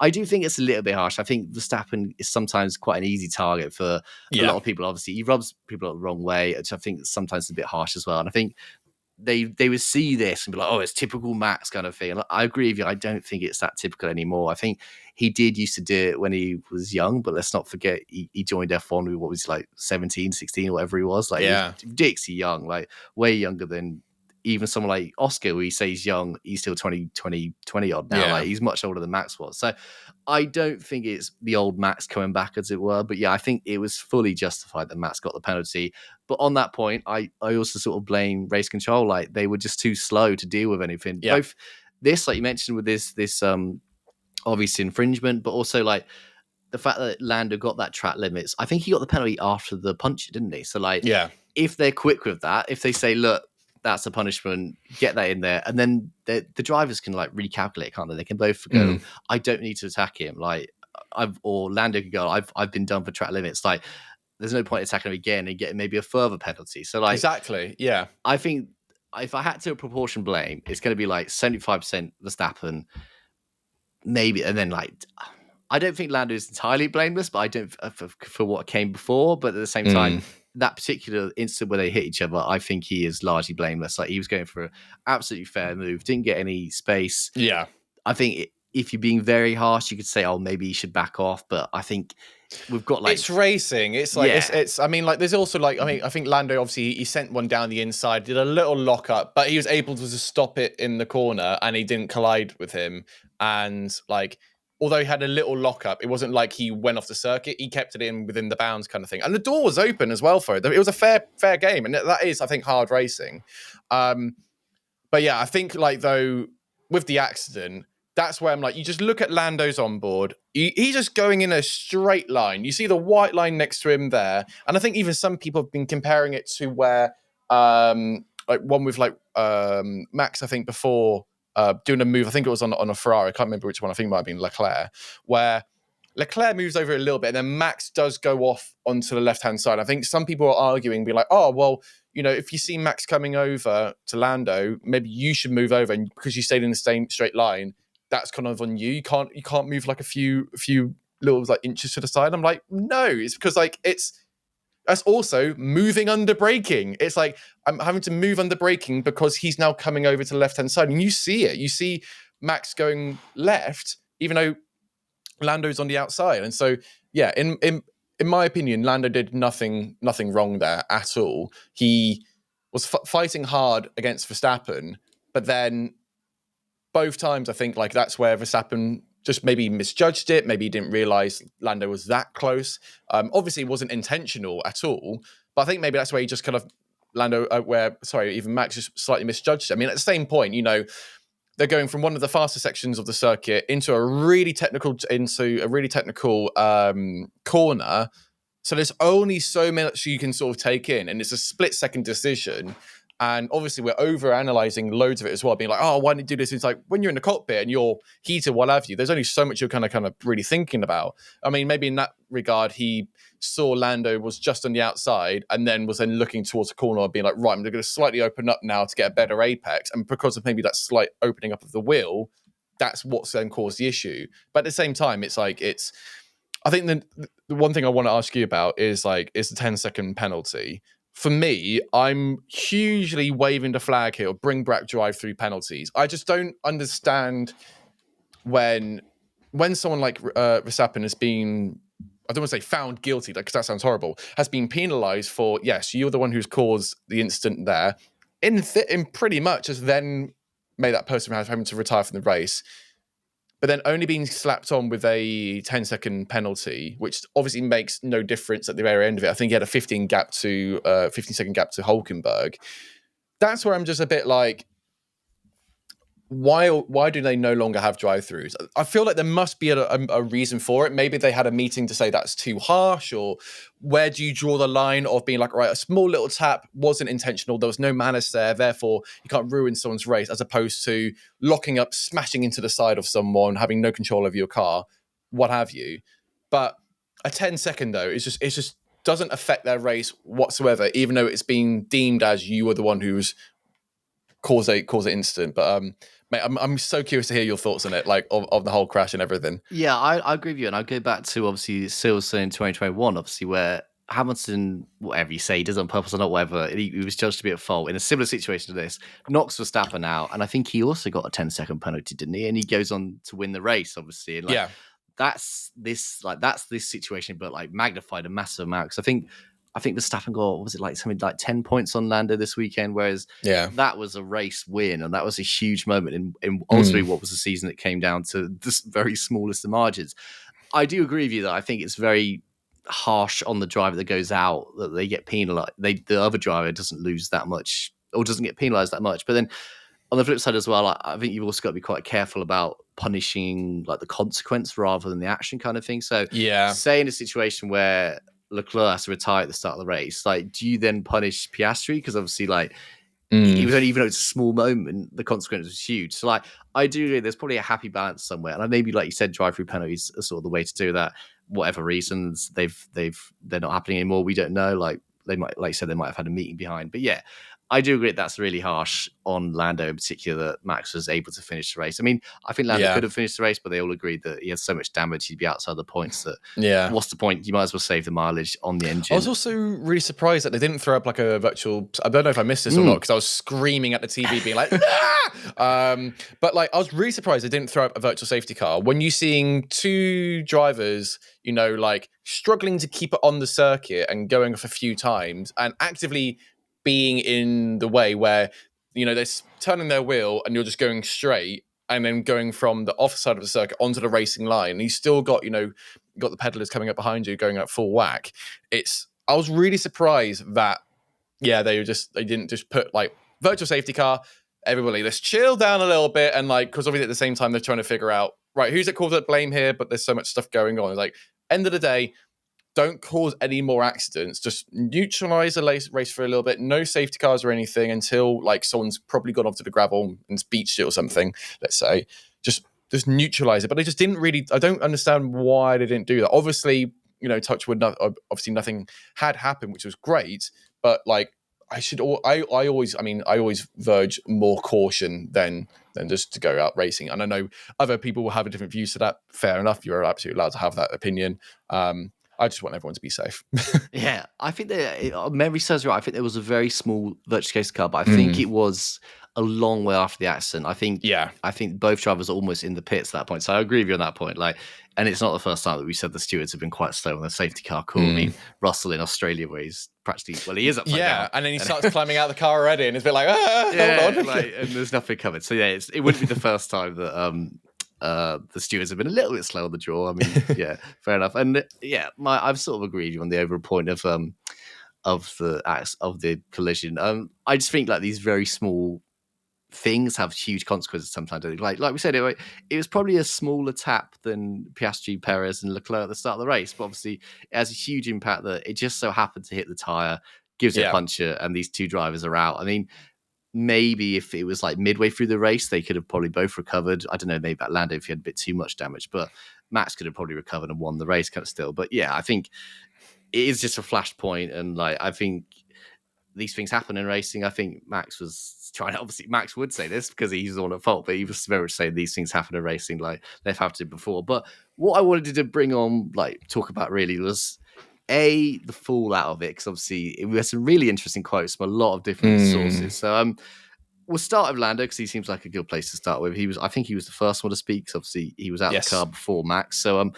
Speaker 3: I do think it's a little bit harsh. I think Verstappen is sometimes quite an easy target for a lot of people. Obviously, he rubs people the wrong way, which I think sometimes is a bit harsh as well. And I think they would see this and be like, oh, it's typical Max kind of thing. And I agree with you. I don't think it's that typical anymore. I think he did used to do it when he was young, but let's not forget he joined F1 with what was like 17, 16, whatever he was. Like, he was ridiculously young, like way younger than even someone like Oscar, where you say he's young, he's still 20 odd now. Like, he's much older than Max was. So I don't think it's the old Max coming back, as it were. But yeah, I think it was fully justified that Max got the penalty. But on that point, I also sort of blame race control. Like, they were just too slow to deal with anything.
Speaker 4: Yeah.
Speaker 3: Both this, like you mentioned, with this obvious infringement, but also like the fact that Lando got that track limits. I think he got the penalty after the punch, didn't he? So like, if they're quick with that, if they say, look, that's a punishment, get that in there, and then the drivers can like recalculate, can't they? They can both go, I don't need to attack him. Like, or Lando can go, I've been done for track limits. Like, there's no point attacking him again and getting maybe a further penalty. So like,
Speaker 4: exactly, yeah.
Speaker 3: I think if I had to proportion blame, it's going to be like 75% Verstappen, maybe, and then like, I don't think Lando is entirely blameless, but I don't for what came before. But at the same time, that particular instant where they hit each other, I think he is largely blameless. Like, he was going for an absolutely fair move, didn't get any space.
Speaker 4: Yeah,
Speaker 3: I think if you're being very harsh, you could say, oh, maybe he should back off. But I think we've got like,
Speaker 4: it's racing. It's like it's. I mean, like, there's also like, I mean, I think Lando obviously he sent one down the inside, did a little lock up, but he was able to just stop it in the corner, and he didn't collide with him. And like, although he had a little lockup, it wasn't like he went off the circuit. He kept it in within the bounds kind of thing. And the door was open as well for it. It was a fair game. And that is, I think, hard racing. But yeah, I think like, though, with the accident, that's where I'm like, you just look at Lando's onboard. He's just going in a straight line. You see the white line next to him there. And I think even some people have been comparing it to where, like one with like Max, I think before, doing a move, I think it was on a Ferrari, I can't remember which one, I think it might have been Leclerc, where Leclerc moves over a little bit and then Max does go off onto the left-hand side. I think some people are arguing, be like, oh, well, you know, if you see Max coming over to Lando, maybe you should move over, and because you stayed in the same straight line, that's kind of on you. You can't move like a few little like inches to the side. I'm like, no, it's because like that's also moving under braking. It's like, I'm having to move under braking because he's now coming over to the left-hand side. And you see it. You see Max going left, even though Lando's on the outside. And so, yeah, in my opinion, Lando did nothing wrong there at all. He was fighting hard against Verstappen, but then both times I think like that's where Verstappen just maybe misjudged it. Maybe he didn't realize Lando was that close. Obviously, it wasn't intentional at all. But I think maybe that's where he just kind of even Max just slightly misjudged it. I mean, at the same point, you know, they're going from one of the faster sections of the circuit into a really technical corner. So there's only so much you can sort of take in, and it's a split-second decision. And obviously, we're over-analyzing loads of it as well, being like, oh, why didn't you do this? It's like, when you're in the cockpit and you're heated, what have you, there's only so much you're kind of really thinking about. I mean, maybe in that regard, he saw Lando was just on the outside and then was then looking towards the corner and being like, right, I'm going to slightly open up now to get a better apex. And because of maybe that slight opening up of the wheel, that's what's then caused the issue. But at the same time, it's like, I think the one thing I want to ask you about is the 10-second penalty. For me, I'm hugely waving the flag here, or bring back drive-through penalties. I just don't understand when someone like Verstappen has been, I don't want to say found guilty, because that sounds horrible, has been penalised for, yes, you're the one who's caused the incident there, in pretty much has then made that person having to retire from the race, but then only being slapped on with a 10-second penalty, which obviously makes no difference at the very end of it. I think he had a 15-second gap to Hulkenberg. That's where I'm just a bit like, why do they no longer have drive-throughs? I feel like there must be a reason for it. Maybe they had a meeting to say that's too harsh, or where do you draw the line of being like, right, a small little tap wasn't intentional, there was no malice there, therefore you can't ruin someone's race, as opposed to locking up, smashing into the side of someone, having no control over your car, what have you. But a 10-second though, it just doesn't affect their race whatsoever, even though it's being deemed as you were the one who's caused an incident. But mate, I'm so curious to hear your thoughts on it, like of the whole crash and everything.
Speaker 3: Yeah, I agree with you, and I go back to obviously Silverstone in 2021, obviously where Hamilton, whatever you say, he does it on purpose or not, whatever, he was judged to be at fault in a similar situation to this, knocks Verstappen out, and I think he also got a 10-second penalty, didn't he? And he goes on to win the race, obviously. And like that's this situation, but like magnified a massive amount. Because I think Verstappen got, was it like something like 10 points on Lando this weekend, whereas that was a race win, and that was a huge moment in ultimately what was a season that came down to the very smallest of margins. I do agree with you that I think it's very harsh on the driver that goes out that they get penalized. The other driver doesn't lose that much or doesn't get penalized that much. But then on the flip side as well, I think you've also got to be quite careful about punishing like the consequence rather than the action kind of thing. So say in a situation where Leclerc has to retire at the start of the race, like do you then punish Piastri? Because obviously like it was only, even though it's a small moment, the consequence was huge. So like I do agree there's probably a happy balance somewhere. And maybe like you said, drive-through penalties are sort of the way to do that. Whatever reasons they're not happening anymore, we don't know. Like they might, like you said, they might have had a meeting behind. But yeah, I do agree that's really harsh on Lando in particular that Max was able to finish the race. I mean, I think Lando could have finished the race, but they all agreed that he had so much damage he'd be outside the points that what's the point? You might as well save the mileage on the engine.
Speaker 4: I was also really surprised that they didn't throw up like a virtual. I don't know if I missed this or not because I was screaming at the TV, being like, "Ah!" But like, I was really surprised they didn't throw up a virtual safety car when you're seeing two drivers, you know, like struggling to keep it on the circuit and going off a few times and actively being in the way where, you know, they're turning their wheel and you're just going straight and then going from the off side of the circuit onto the racing line. And you still got, you know, got the pedalers coming up behind you going at full whack. I was really surprised that, they didn't just put like virtual safety car, everybody, let's chill down a little bit. And like, because obviously at the same time, they're trying to figure out, right, who's at cause of blame here? But there's so much stuff going on. It's like, end of the day, don't cause any more accidents. Just neutralize the race for a little bit. No safety cars or anything until like someone's probably gone onto the gravel and beached it or something, let's say. Just neutralize it. But they just didn't really, I don't understand why they didn't do that. Obviously, you know, touch wood, obviously nothing had happened, which was great. But like, I always verge more caution than just to go out racing. And I know other people will have a different views to that. Fair enough. You're absolutely allowed to have that opinion. I just want everyone to be safe.
Speaker 3: Yeah, I think memory serves right. I think there was a very small virtual safety car, but I think it was a long way after the accident. I think both drivers are almost in the pits at that point. So I agree with you on that point. Like, and it's not the first time that we said the stewards have been quite slow on the safety car call. I mean, Russell in Australia, where he's practically, he is upside down.
Speaker 4: And then he starts climbing out of the car already, and it's a bit like, hold on.
Speaker 3: Like, and there's nothing covered. So yeah, it wouldn't be the first time that the stewards have been a little bit slow on the draw. I mean, yeah, fair enough. And yeah, I've sort of agreed with you on the overall point of the collision. I just think like these very small things have huge consequences sometimes. Like we said, it was probably a smaller tap than Piastri, Perez, and Leclerc at the start of the race, but obviously it has a huge impact that it just so happened to hit the tire, gives it a puncture, and these two drivers are out. I mean, maybe if it was like midway through the race, they could have probably both recovered. I don't know, maybe about Lando if he had a bit too much damage, but Max could have probably recovered and won the race kind of still. But yeah, I think it is just a flashpoint, and like I think these things happen in racing. I think Max was trying to, obviously Max would say this because he's the one at fault, but he was very much saying these things happen in racing like they've happened before. But what I wanted to bring on, like talk about really was the fallout of it, because obviously we had some really interesting quotes from a lot of different sources. So we'll start with Lando because he seems like a good place to start with. I think he was the first one to speak because obviously he was out of the car before Max. So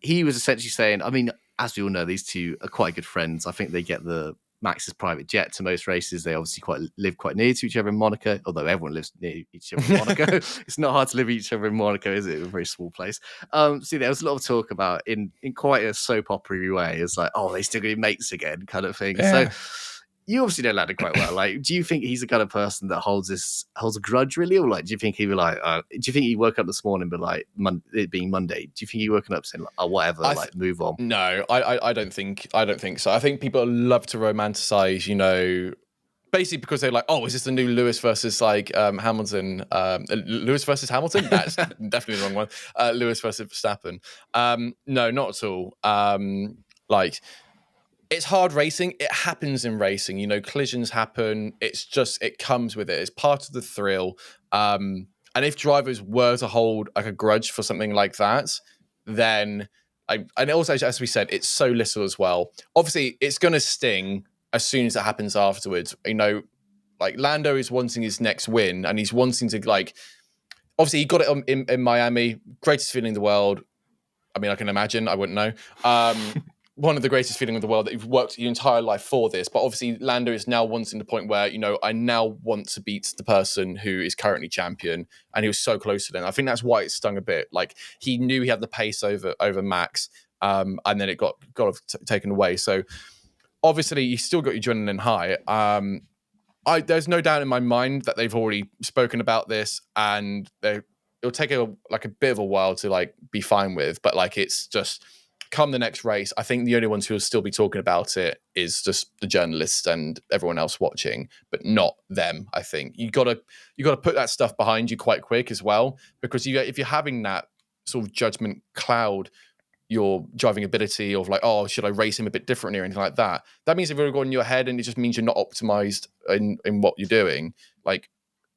Speaker 3: he was essentially saying, I mean, as we all know, these two are quite good friends. I think they get Max's private jet to most races. They obviously live quite near to each other in Monaco, although everyone lives near each other in Monaco. It's not hard to live each other in Monaco, is it? A very small place. So there was a lot of talk about in quite a soap opera way. It's like, oh, they still gonna be mates again, kind of thing. Yeah. So you obviously know Lando quite well. Like, do you think he's the kind of person that holds a grudge really, or like, do you think he would like? Do you think he woke up this morning, but like it being Monday, do you think he woken up saying like, oh, whatever, move on?
Speaker 4: No, I don't think so. I think people love to romanticize, you know, basically because they're like, oh, is this the new Lewis versus like Hamilton? Lewis versus Hamilton? That's definitely the wrong one. Lewis versus Verstappen. No, not at all. Like, it's hard racing. It happens in racing. You know, collisions happen. It's just, it comes with it. It's part of the thrill. And if drivers were to hold like a grudge for something like that, then And also, as we said, it's so little as well. Obviously, it's going to sting as soon as it happens afterwards. Like Lando is wanting his next win, and he's wanting to like. Obviously, he got it in Miami. Greatest feeling in the world. I mean, I can imagine. I wouldn't know. One of the greatest feeling in the world that you've worked your entire life for this. But obviously, Lando is now wanting the point where, I now want to beat the person who is currently champion. And he was so close to them. I think that's why it stung a bit. Like, he knew he had the pace over Max. And then it got taken away. So, obviously, you still got your adrenaline high. There's no doubt in my mind that they've already spoken about this, and it'll take a bit of a while to like be fine with, but like it's just come the next race. I think the only ones who will still be talking about it is just the journalists and everyone else watching, but not them. I think you gotta put that stuff behind you quite quick as well, because if you're having that sort of judgment cloud your driving ability of like, oh, should I race him a bit differently or anything like that? That means if you've got in your head, and it just means you're not optimized in what you're doing. Like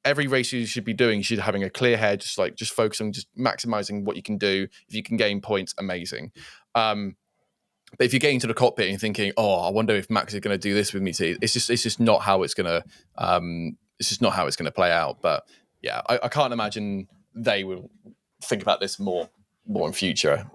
Speaker 4: every race you should be doing, you should be having a clear head, just focus on just maximizing what you can do. If you can gain points, amazing. But if you're getting to the cockpit and thinking, oh, I wonder if Max is going to do this with me too, it's just not how it's going to play out. But yeah, I can't imagine they will think about this more in future,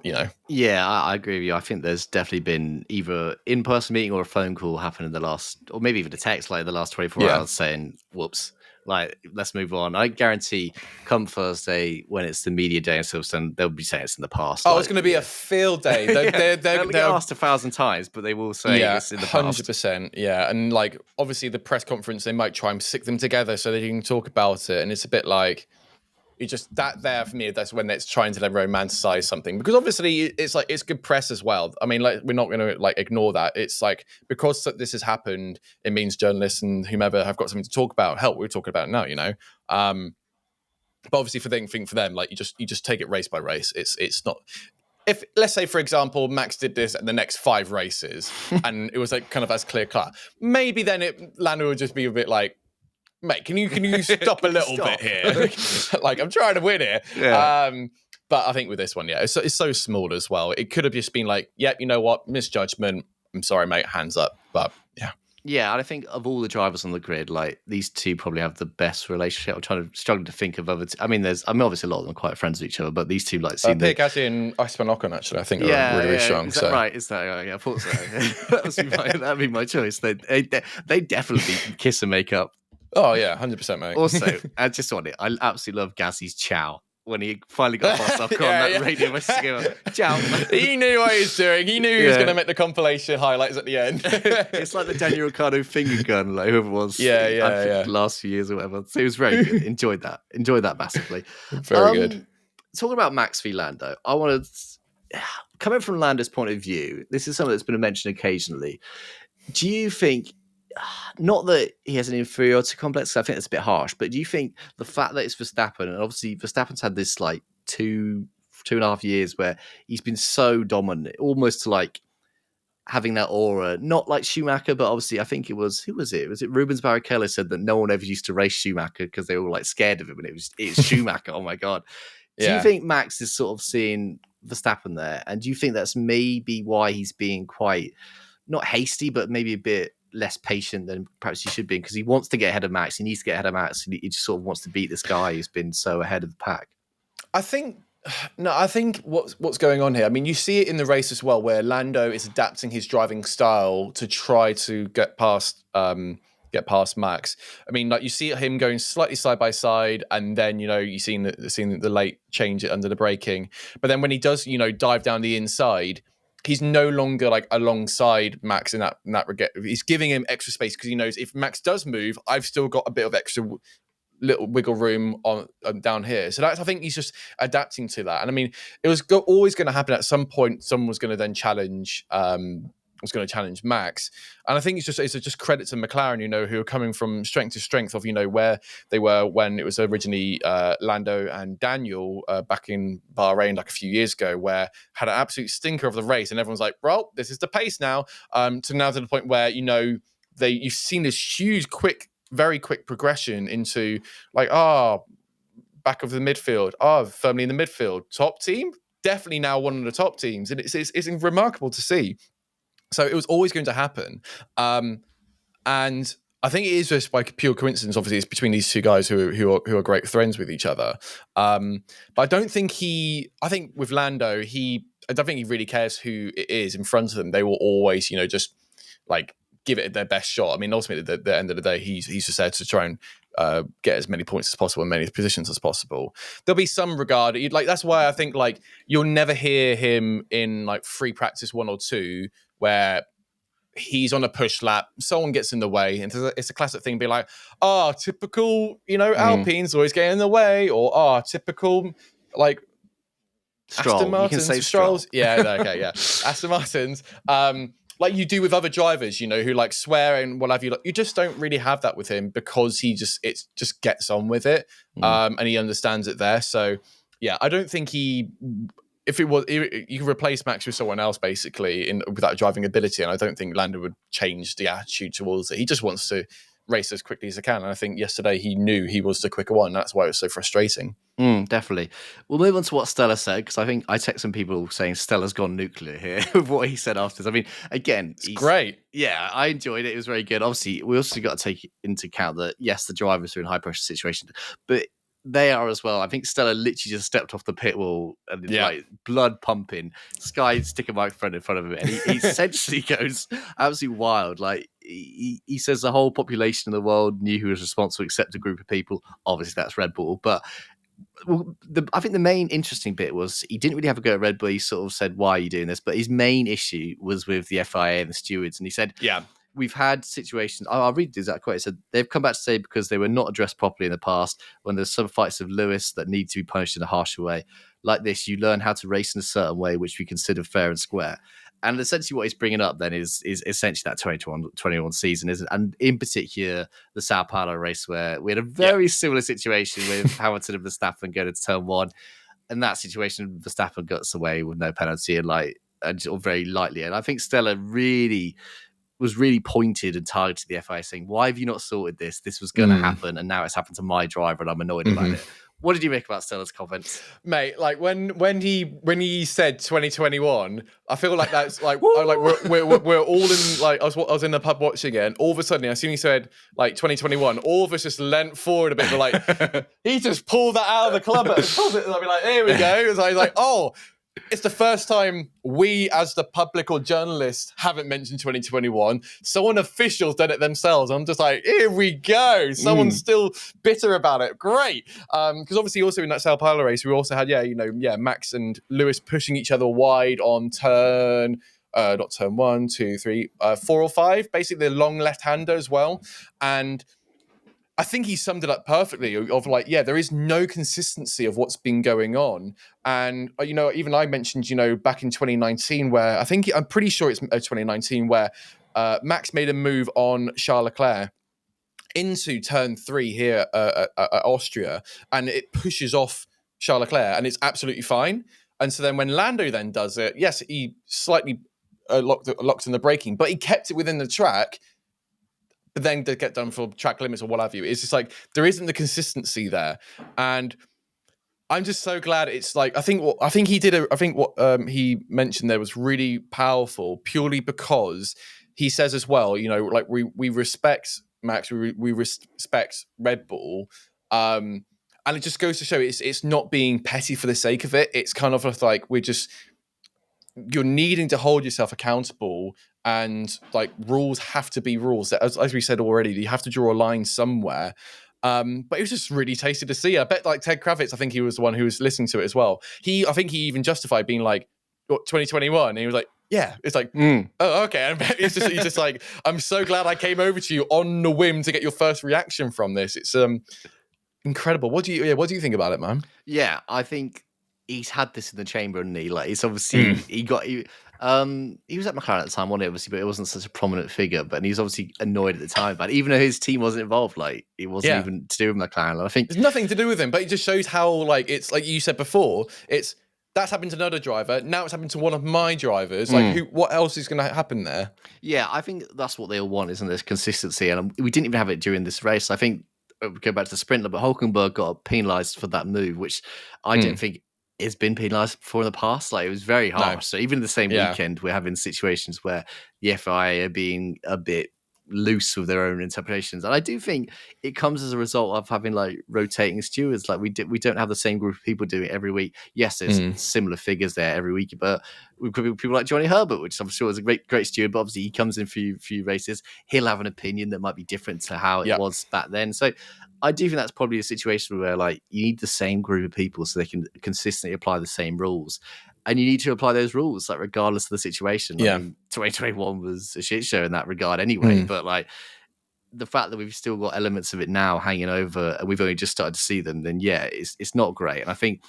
Speaker 3: Yeah, I agree with you. I think there's definitely been either in-person meeting or a phone call happen in the last, or maybe even a text like the last 24 hours saying, whoops, like, let's move on. I guarantee come Thursday when it's the media day in Silverstone, they'll be saying it's in the past.
Speaker 4: Oh, it's going to be a field day.
Speaker 3: They'll get asked 1,000 times, but they will say it's in the past.
Speaker 4: 100%. Yeah. And like, obviously the press conference, they might try and stick them together so that you can talk about it. And it's a bit like, it just that there for me, that's when it's trying to then romanticize something, because obviously it's like it's good press as well. I mean, like, we're not going to like ignore that. It's like, because this has happened, it means journalists and whomever have got something to talk about. Hell, we're talking about it now, but obviously for them, like, you just take it race by race. It's not. If, let's say, for example, Max did this at the next 5 races and it was like kind of as clear cut, maybe then Lando would just be a bit like, mate, can you stop a little bit here? Like, I'm trying to win here. Yeah. But I think with this one, yeah, it's so small as well. It could have just been like, yeah, you know what, misjudgment. I'm sorry, mate, hands up. But yeah.
Speaker 3: Yeah, and I think of all the drivers on the grid, like, these two probably have the best relationship. I'm struggling to think of other. I mean, obviously a lot of them are quite friends with each other, but these two like seem.
Speaker 4: Pierre Gasly and Esteban Ocon, actually, I think are really strong.
Speaker 3: Is that right? Is that? Yeah, I thought so. That'd be my choice. They definitely kiss and make up.
Speaker 4: Oh yeah, 100%, mate.
Speaker 3: Also, I absolutely love Gasly's ciao when he finally got past Ocon on that radio message. Ciao.
Speaker 4: He knew what he was doing. He knew he was going to make the compilation highlights at the end.
Speaker 3: It's like the Daniel Ricciardo finger gun, like whoever it was.
Speaker 4: Yeah.
Speaker 3: The last few years or whatever. So it was very good. Enjoyed that massively.
Speaker 4: Very good.
Speaker 3: Talking about Max v Lando, I wanted, coming from Lando's point of view, this is something that's been mentioned occasionally. Do you think, not that he has an inferiority complex, I think that's a bit harsh, but do you think the fact that it's Verstappen, and obviously Verstappen's had this like 2.5 years where he's been so dominant, almost to like having that aura, not like Schumacher, but obviously I think it was, who was it? Was it Rubens Barrichello said that no one ever used to race Schumacher because they were like scared of him, and it's Schumacher. Oh my God. Do you think Max is sort of seeing Verstappen there? And do you think that's maybe why he's being quite, not hasty, but maybe a bit less patient than perhaps he should be, because he wants to get ahead of Max. He needs to get ahead of Max. And he just sort of wants to beat this guy who's been so ahead of the pack.
Speaker 4: I think what's going on here, I mean, you see it in the race as well, where Lando is adapting his driving style to try to get past Max. I mean, like, you see him going slightly side by side, and then, you seen the late change under the braking. But then when he does, dive down the inside, he's no longer like alongside Max in that regard. He's giving him extra space because he knows if Max does move, I've still got a bit of extra little wiggle room on down here. So I think he's just adapting to that. And I mean, it was always going to happen at some point. Someone was going to then challenge Max. And I think it's just credit to McLaren, who are coming from strength to strength of, where they were when it was originally Lando and Daniel back in Bahrain like a few years ago, where had an absolute stinker of the race, and everyone's like, well, this is the pace now. To the point where, you've seen this huge, very quick progression into like, back of the midfield, firmly in the midfield, top team, definitely now one of the top teams, and it's remarkable to see. So it was always going to happen, and I think it is just by pure coincidence. Obviously, it's between these two guys who are great friends with each other. But I don't think I think with Lando, I don't think he really cares who it is in front of them. They will always, just like give it their best shot. I mean, ultimately, at the end of the day, he's just there to try and get as many points as possible in many positions as possible. There'll be some regard. That's why I think like you'll never hear him in like free practice 1 or 2 where he's on a push lap, someone gets in the way, and it's a classic thing, be like, typical, Alpines always get in the way, or typical, like,
Speaker 3: Stroll.
Speaker 4: Aston Martins,
Speaker 3: you can say
Speaker 4: Strolls. Yeah, okay, yeah. Aston Martins, like you do with other drivers, who like swear and what have you. Like, you just don't really have that with him because it just gets on with it, and he understands it there. So, yeah, I don't think if it was, you can replace Max with someone else basically without driving ability, and I don't think Lando would change the attitude towards it. He just wants to race as quickly as he can, and I think yesterday he knew he was the quicker one. That's why it was so frustrating.
Speaker 3: Definitely. We'll move on to what Stella said, because I think I text some people saying Stella's gone nuclear here with what he said after this. I mean, again,
Speaker 4: it's great.
Speaker 3: Yeah, I enjoyed it. It was very good. Obviously, we also got to take into account that yes, the drivers are in high pressure situations, but they are as well. I think Stella literally just stepped off the pit wall and like blood pumping, Sky stick a microphone in front of him, and he essentially goes absolutely wild. Like he says the whole population of the world knew who was responsible except a group of people. Obviously, that's Red Bull. But I think the main interesting bit was he didn't really have a go at Red Bull. He sort of said, "Why are you doing this?" But his main issue was with the FIA and the stewards, and he said,
Speaker 4: "Yeah."
Speaker 3: We've had situations. I'll read the exact quote. It said they've come back to say because they were not addressed properly in the past. When there's some fights of Lewis that need to be punished in a harsher way, like this, you learn how to race in a certain way, which we consider fair and square. And essentially, what he's bringing up then is essentially that 2021 season, isn't? And in particular, the Sao Paulo race where we had a very similar situation with Hamilton and Verstappen going into turn 1. In that situation, Verstappen gets away with no penalty and very lightly. And I think Stella was really pointed and targeted to the FIA saying, why have you not sorted this? This was going to happen, and now it's happened to my driver, and I'm annoyed about it. What did you make about Stella's comments?
Speaker 4: Mate, like when he said 2021, I feel like that's like we're all in, like I was in the pub watching it, and all of a sudden I assume he said like 2021, all of us just leant forward a bit, but like he just pulled that out of the club and I'll be like, here we go. It's like, oh, it's the first time we, as the public or journalists, haven't mentioned 2021. Someone official's done it themselves. I'm just like, here we go. Someone's still bitter about it. Great. Because obviously also in that Sao Paulo race, we also had, Max and Lewis pushing each other wide on not turn 1, 2, 3, 4 or 5, basically the long left-hander as well. And I think he summed it up perfectly of like, there is no consistency of what's been going on. And, even I mentioned, back in 2019 where I'm pretty sure it's 2019 where Max made a move on Charles Leclerc into turn 3 here at Austria, and it pushes off Charles Leclerc and it's absolutely fine. And so then when Lando then does it, yes, he slightly locked in the braking, but he kept it within the track. But then they get done for track limits or what have you. It's just like there isn't the consistency there, and I'm just so glad. It's like I think what he mentioned there was really powerful, purely because he says as well, like we respect Max, we respect Red Bull, and it just goes to show it's not being petty for the sake of it. It's kind of like you're needing to hold yourself accountable, and like rules have to be rules. As we said already, you have to draw a line somewhere. But it was just really tasty to see. I bet like Ted Kravitz, I think he was the one who was listening to it as well. I think he even justified being like, 2021. And he was like, yeah, it's like, oh, okay. And he's just like, I'm so glad I came over to you on the whim to get your first reaction from this. It's incredible. What do you think about it, man?
Speaker 3: Yeah, I think he's had this in the chamber, and it's obviously he was at McLaren at the time, wasn't he? Obviously, but it wasn't such a prominent figure. But he was obviously annoyed at the time about it, even though his team wasn't involved. Like it wasn't even to do with McLaren. And I think
Speaker 4: there's nothing to do with him, but it just shows how like it's like you said before. That's happened to another driver. Now it's happened to one of my drivers. Like, what else is going to happen there?
Speaker 3: Yeah, I think that's what they all want, isn't there? Consistency, and we didn't even have it during this race. I think go back to the sprint, but Hulkenberg got penalised for that move, which I didn't think it's been penalised before in the past. Like, it was very harsh.
Speaker 4: No.
Speaker 3: So even the same
Speaker 4: Yeah.
Speaker 3: weekend, we're having situations where the FIA are being a bit loose with their own interpretations, and I do think it comes as a result of having like rotating stewards. Like we don't have the same group of people doing it every week. Yes, there's similar figures there every week, but we've got people like Johnny Herbert, which I'm sure is a great steward, but obviously he comes in for few races. He'll have an opinion that might be different to how it was back then. So I do think that's probably a situation where like you need the same group of people so they can consistently apply the same rules. And you need to apply those rules, like regardless of the situation. I mean, 2021 was a shit show in that regard anyway. But like the fact that we've still got elements of it now hanging over, and we've only just started to see them, then it's not great. And I think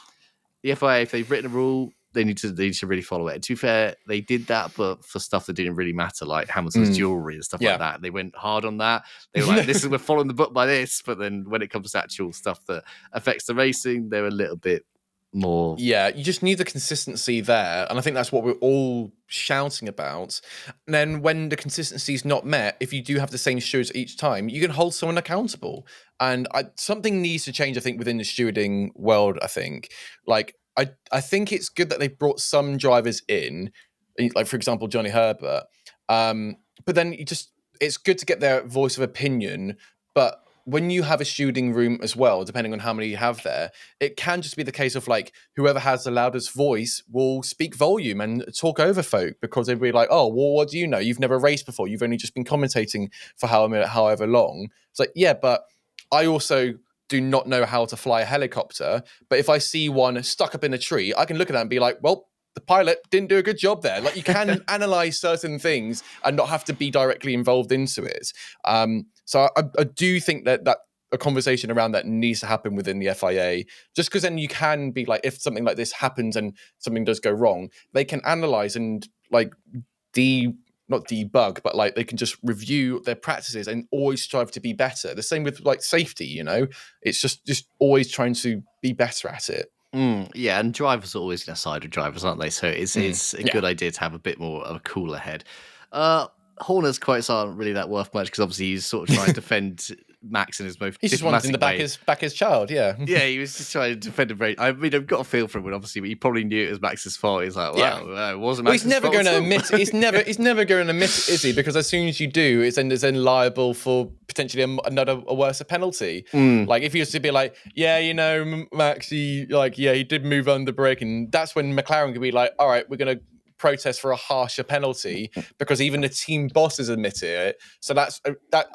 Speaker 3: the FIA, if they've written a rule, they need to really follow it. And to be fair, they did that, but for stuff that didn't really matter, like Hamilton's jewelry and stuff like that. They went hard on that. They were like, we're following the book by this. But then when it comes to actual stuff that affects the racing, they're a little bit more.
Speaker 4: Yeah, you just need the consistency there. And I think that's what we're all shouting about. And then when the consistency is not met, if you do have the same stewards each time, you can hold someone accountable. And something needs to change, I think, within the stewarding world, I think. Like, I think it's good that they brought some drivers in, like, for example, Johnny Herbert. But then it's good to get their voice of opinion. But when you have a stewarding room as well, depending on how many you have there, it can just be the case of like whoever has the loudest voice will speak volume and talk over folk, because they'll be like, oh, well, what do you know? You've never raced before. You've only just been commentating for however long. It's like, yeah, but I also do not know how to fly a helicopter. But if I see one stuck up in a tree, I can look at that and be like, well, the pilot didn't do a good job there. Like, you can analyze certain things and not have to be directly involved into it. So I do think that a conversation around that needs to happen within the FIA, just because then you can be like, if something like this happens and something does go wrong, they can analyze and like not debug, but like they can just review their practices and always strive to be better. The same with like safety, you know, it's just always trying to be better at it.
Speaker 3: Yeah, and drivers are always going to side with drivers, aren't they? So it's a good idea to have a bit more of a cooler head. Horner's quotes aren't really that worth much because obviously he's sort of trying to defend Max in his most
Speaker 4: He's just wanting to back his child, yeah.
Speaker 3: Yeah, he was just trying to defend him. I mean, I've got a feel for him, obviously, but he probably knew it was Max's fault. He's like, wow, it wasn't Max's fault.
Speaker 4: He's never going to admit it, is he? Because as soon as you do, it's then liable for potentially a worse penalty. Like if he was to be like, yeah, you know, Max, he did move under brake, and that's when McLaren could be like, all right, we're going to protest for a harsher penalty, because even the team bosses admitted it. So that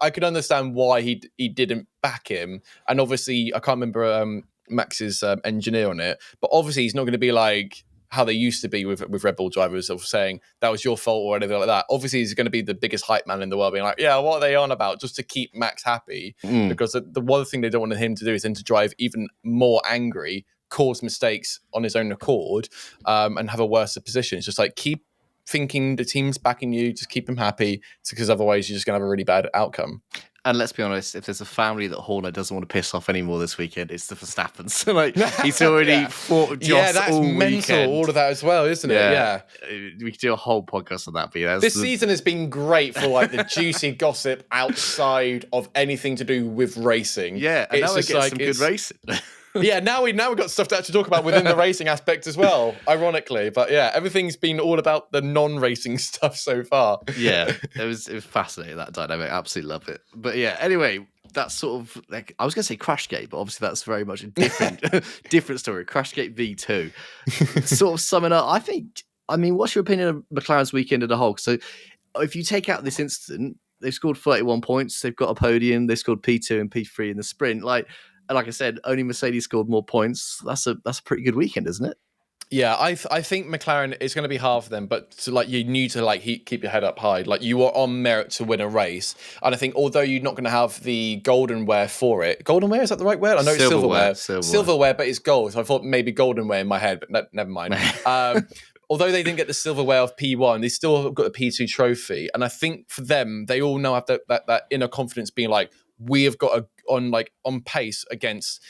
Speaker 4: I could understand why he didn't back him. And obviously I can't remember Max's engineer on it, but obviously he's not going to be like how they used to be with Red Bull drivers of saying that was your fault or anything like that. Obviously he's going to be the biggest hype man in the world, being like, yeah, what are they on about, just to keep Max happy. Because the one thing they don't want him to do is him to drive even more angry, cause mistakes on his own accord, and have a worse position. It's just like, keep thinking the team's backing you, just keep him happy, because otherwise you're just going to have a really bad outcome.
Speaker 3: And let's be honest, if there's a family that Horner doesn't want to piss off anymore this weekend, it's the Verstappen. So like, he's already fought Joss
Speaker 4: that's
Speaker 3: all
Speaker 4: mental,
Speaker 3: weekend.
Speaker 4: all of that as well, isn't it? Yeah.
Speaker 3: We could do a whole podcast on that. But
Speaker 4: this season has been great for like the juicy gossip outside of anything to do with racing.
Speaker 3: Yeah, and now we get some good racing.
Speaker 4: Yeah, now we've got stuff to actually talk about within the racing aspect as well, ironically. But yeah, everything's been all about the non-racing stuff so far.
Speaker 3: Yeah, it was fascinating, that dynamic. Absolutely love it. But yeah, anyway, that's sort of like, I was going to say Crashgate, but obviously that's very much a different story. Crashgate V2. Sort of summing up, I mean, what's your opinion of McLaren's weekend as a whole? So if you take out this incident, they've scored 31 points. They've got a podium. They scored P2 and P3 in the sprint. Like I said, only Mercedes scored more points. That's a pretty good weekend, isn't it?
Speaker 4: Yeah, I think McLaren is going to be hard for them, but you need to keep your head up high. Like, you are on merit to win a race, and I think although you're not going to have the goldenware for it, goldenware, is that the right word? I know it's silverware, but it's gold. So I thought maybe goldenware in my head, but never mind. Although they didn't get the silverware of P1, they still got the P2 trophy, and I think for them, they all now have that inner confidence, being like, we have got on pace against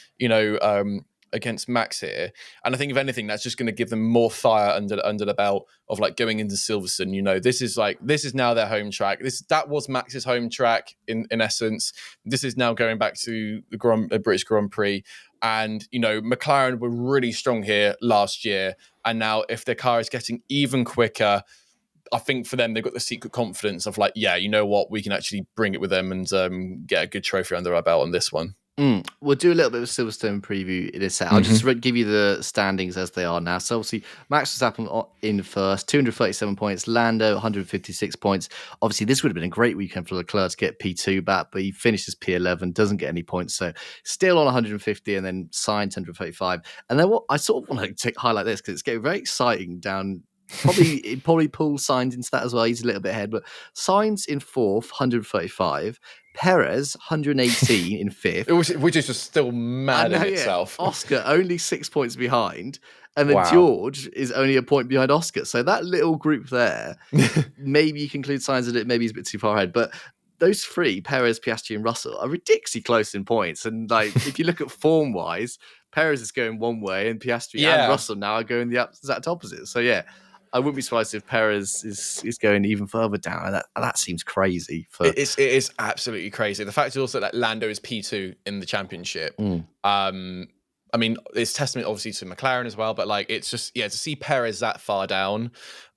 Speaker 4: against Max here, and I think if anything, that's just going to give them more fire under the belt of like going into Silverstone. You know, this is now their home track. That was Max's home track in essence. This is now going back to the British Grand Prix, and you know, McLaren were really strong here last year, and now if their car is getting even quicker, I think for them, they've got the secret confidence of like, yeah, you know what, we can actually bring it with them and get a good trophy under our belt on this one.
Speaker 3: We'll do a little bit of a Silverstone preview in a set. I'll just give you the standings as they are now. So obviously, Max Verstappen in first, 237 points. Lando, 156 points. Obviously, this would have been a great weekend for Leclerc to get P2 back, but he finishes P11, doesn't get any points. So still on 150 and then Sainz 135. And then what I sort of want to highlight this because it's getting very exciting down. Probably pull Sainz into that as well. He's a little bit ahead, but Sainz in fourth, 135. Perez, 118 in fifth.
Speaker 4: Which is just still mad in itself.
Speaker 3: Oscar only 6 points behind. And then
Speaker 4: Wow.
Speaker 3: George is only a point behind Oscar. So that little group there, maybe you can include Sainz in it, maybe he's a bit too far ahead. But those three, Perez, Piastri, and Russell, are ridiculously close in points. And like, if you look at form-wise, Perez is going one way and Piastri and Russell now are going the exact opposite. So yeah, I wouldn't be surprised if Perez is going even further down. That seems crazy. It
Speaker 4: is absolutely crazy. The fact is also that Lando is P2 in the championship. I mean, it's testament obviously to McLaren as well, but like it's just to see Perez that far down,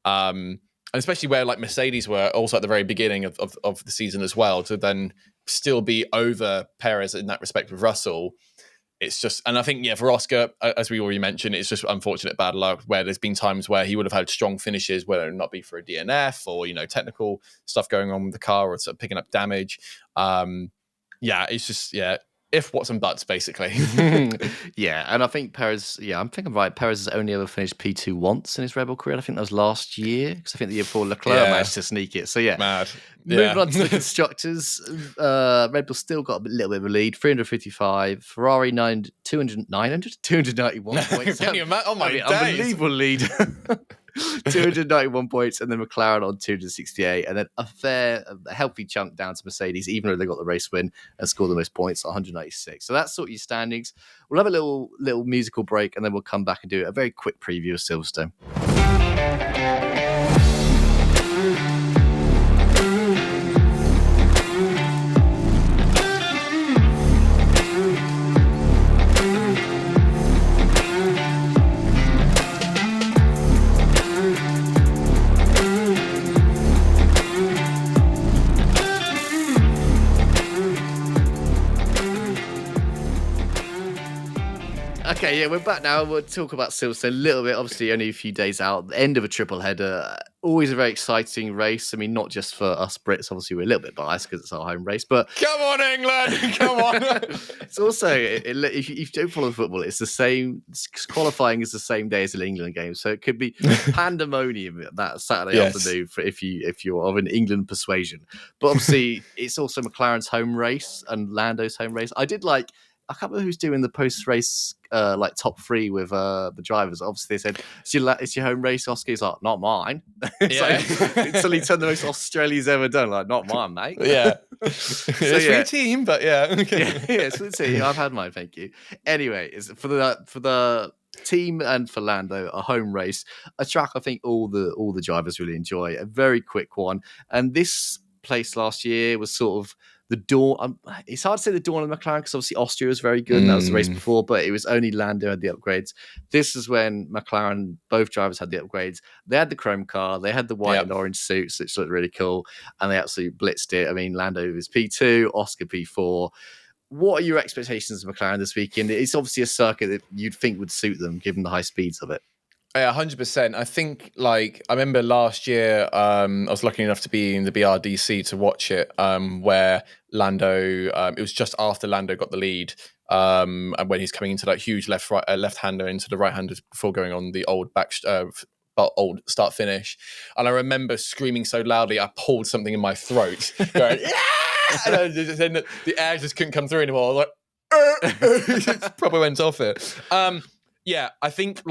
Speaker 4: and especially where like Mercedes were also at the very beginning of the season as well, to then still be over Perez in that respect with Russell. It's just, and I think, for Oscar, as we already mentioned, it's just unfortunate bad luck where there's been times where he would have had strong finishes, whether it not be for a DNF or, technical stuff going on with the car or sort of picking up damage. It's just, if, what's, and buts, basically.
Speaker 3: And I think Perez, I think I'm right. Perez has only ever finished P2 once in his Red Bull career. I think that was last year, because I think the year before Leclerc managed to sneak it. So,
Speaker 4: mad.
Speaker 3: Moving on to the constructors, Red Bull still got a little bit of a lead, 355. Ferrari 291 points.
Speaker 4: Can you imagine? Oh my days.
Speaker 3: Unbelievable lead. 291 points, and then McLaren on 268, and then a healthy chunk down to Mercedes, even though they got the race win and scored the most points, 196. So that's sort of your standings. We'll have a little musical break, and then we'll come back and do a very quick preview of Silverstone. Okay, we're back now. We'll talk about Silverstone a little bit. Obviously, only a few days out. The end of a triple header. Always a very exciting race. I mean, not just for us Brits. Obviously, we're a little bit biased because it's our home race. But
Speaker 4: come on, England! Come on!
Speaker 3: It's also, if you don't follow football, it's the same. Qualifying is the same day as an England game, so it could be pandemonium that Saturday afternoon for if you're of an England persuasion. But obviously, it's also McLaren's home race and Lando's home race. I can't remember who's doing the post-race top three with the drivers. Obviously, they said, it's your home race, Oscar. He's like, not mine. Until he turned the most Australia's ever done. Like, not mine, mate.
Speaker 4: Yeah. It's for your team, but okay.
Speaker 3: It's for the team. I've had mine, thank you. Anyway, it's for the team and for Lando, a home race, a track I think all the drivers really enjoy. A very quick one, and this place last year was sort of the dawn. It's hard to say the dawn of McLaren because obviously Austria was very good and that was the race before, but it was only Lando had the upgrades. This is when McLaren, both drivers had the upgrades. They had the chrome car, they had the white and orange suits, which looked really cool, and they absolutely blitzed it. I mean, Lando was P2, Oscar P4. What are your expectations of McLaren this weekend? It's obviously a circuit that you'd think would suit them given the high speeds of it.
Speaker 4: Yeah, 100%. I think, I remember last year, I was lucky enough to be in the BRDC to watch it, where Lando, it was just after Lando got the lead, and when he's coming into that huge left-hander into the right-hander before going on the old old start-finish. And I remember screaming so loudly, I pulled something in my throat, going, yeah! And the air just couldn't come through anymore. I was like, it probably went off it. I think,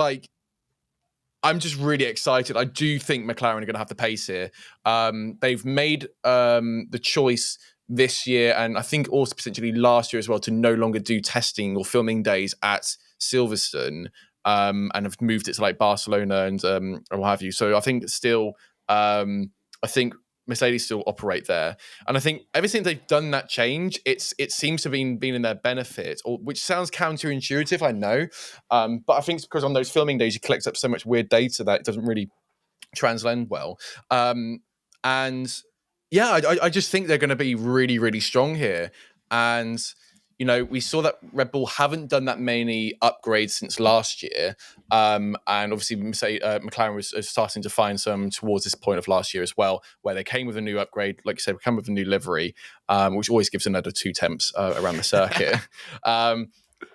Speaker 4: I'm just really excited. I do think McLaren are going to have the pace here. They've made the choice this year, and I think also potentially last year as well, to no longer do testing or filming days at Silverstone, and have moved it to like Barcelona and or what have you. So I think still, I think Mercedes still operate there, and I think ever since they've done that change, it seems to have been in their benefit, or which sounds counterintuitive, I know, but I think it's because on those filming days you collect up so much weird data that it doesn't really translate well, and yeah, I just think they're going to be really, really strong here. And, we saw that Red Bull haven't done that many upgrades since last year. And obviously, McLaren was starting to find some towards this point of last year as well, where they came with a new upgrade, like you said, came with a new livery, which always gives another 2 temps around the circuit.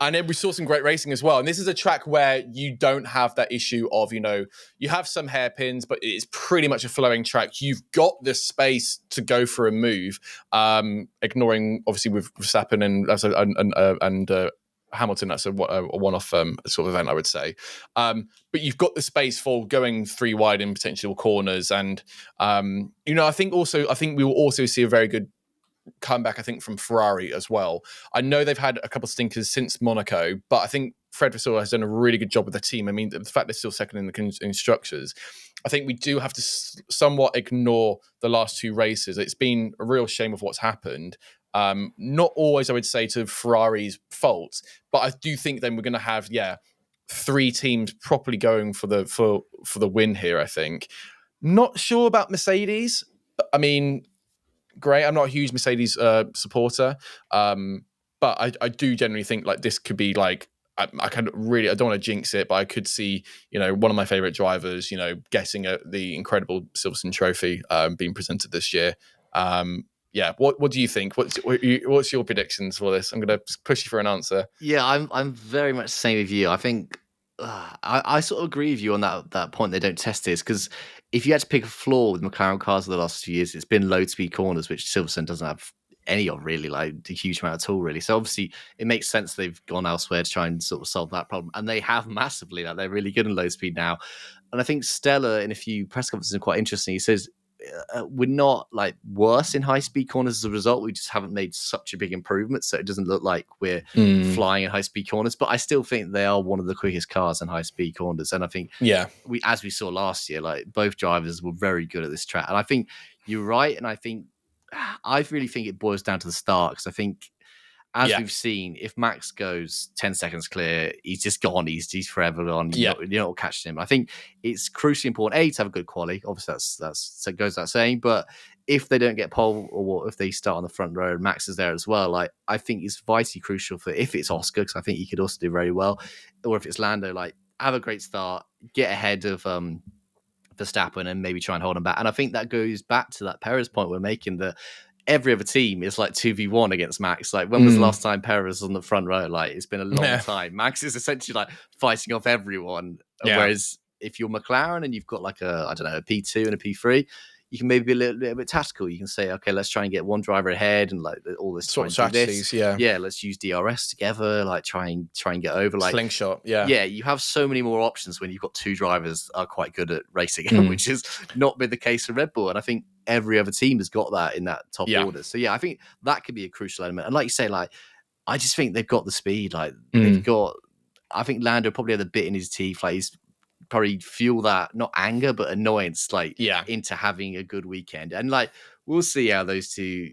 Speaker 4: And then we saw some great racing as well. And this is a track where you don't have that issue of, you have some hairpins, but it's pretty much a flowing track. You've got the space to go for a move, ignoring, obviously, with Verstappen and Hamilton. That's a one-off sort of event, I would say. But you've got the space for going 3 wide in potential corners. And, I think we will also see a very good comeback, I think, from Ferrari as well. I know they've had a couple of stinkers since Monaco, but I think Fred Vasseur has done a really good job with the team. I mean, the fact they're still second in the constructors, I think we do have to somewhat ignore the last 2 races. It's been a real shame of what's happened. Not always, I would say, to Ferrari's fault, but I do think then we're going to have, 3 teams properly going for the win here, I think. Not sure about Mercedes. I mean, great. I'm not a huge Mercedes supporter, but I do generally think like this could be like I don't want to jinx it, but I could see one of my favorite drivers getting the incredible Silverstone Trophy being presented this year. What do you think? What's your predictions for this? I'm going to push you for an answer.
Speaker 3: Yeah, I'm very much the same with you. I think I sort of agree with you on that point. They don't test this because if you had to pick a flaw with McLaren cars for the last 2 years, it's been low speed corners, which Silverstone doesn't have any of really, like a huge amount at all, really. So obviously it makes sense they've gone elsewhere to try and sort of solve that problem, and they have massively. Like they're really good in low speed now, and I think Stella in a few press conferences are quite interesting. He says we're not like worse in high speed corners as a result. We just haven't made such a big improvement, so it doesn't look like we're flying in high speed corners. But I still think they are one of the quickest cars in high speed corners, and I think as we saw last year, like both drivers were very good at this track. And I think you're right, and I really think it boils down to the start, because I think as we've seen, if Max goes 10 seconds clear, he's just gone. He's forever gone. You're not catching him. I think it's crucially important, to have a good quali. Obviously, that goes without saying. But if they don't get pole, or if they start on the front row and Max is there as well, like I think it's vitally crucial for if it's Oscar, because I think he could also do very well, or if it's Lando, like have a great start, get ahead of Verstappen, and maybe try and hold him back. And I think that goes back to that Perez point we're making, that every other team is like 2v1 against Max. Like when was the last time Perez was on the front row? Like it's been a long time. Max is essentially like fighting off everyone. Whereas if you're McLaren and you've got like a P2 and a P3, you can maybe be a little bit tactical. You can say, okay, let's try and get one driver ahead, and like all this
Speaker 4: sort of strategies.
Speaker 3: Let's use DRS together. Like try and get over. Like
Speaker 4: slingshot.
Speaker 3: You have so many more options when you've got 2 drivers that are quite good at racing, which has not been the case for Red Bull. And I think every other team has got that in that top order. So I think that could be a crucial element. And like you say, like I just think they've got the speed. Like they've got. I think Lando probably had a bit in his teeth. Like he's probably fuel that, not anger but annoyance, like into having a good weekend. And like we'll see how those two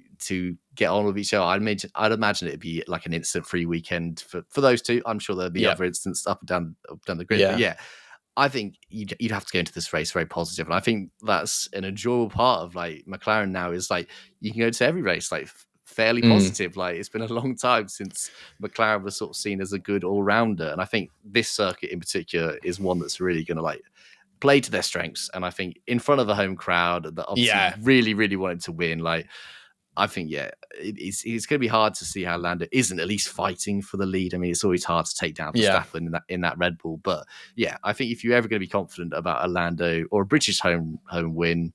Speaker 3: get on with each other. I'd imagine it'd be like an instant free weekend for those two. I'm sure there'll be other instances up and down the grid. But I think you'd have to go into this race very positive, and I think that's an enjoyable part of like McLaren now, is like you can go to every race like fairly positive. Like it's been a long time since McLaren was sort of seen as a good all-rounder, and I think this circuit in particular is one that's really going to like play to their strengths. And I think in front of a home crowd that obviously really, really wanted to win, like I think it's going to be hard to see how Lando isn't at least fighting for the lead. I mean, it's always hard to take down Verstappen in that Red Bull, but I think if you're ever going to be confident about a Lando or a British home win,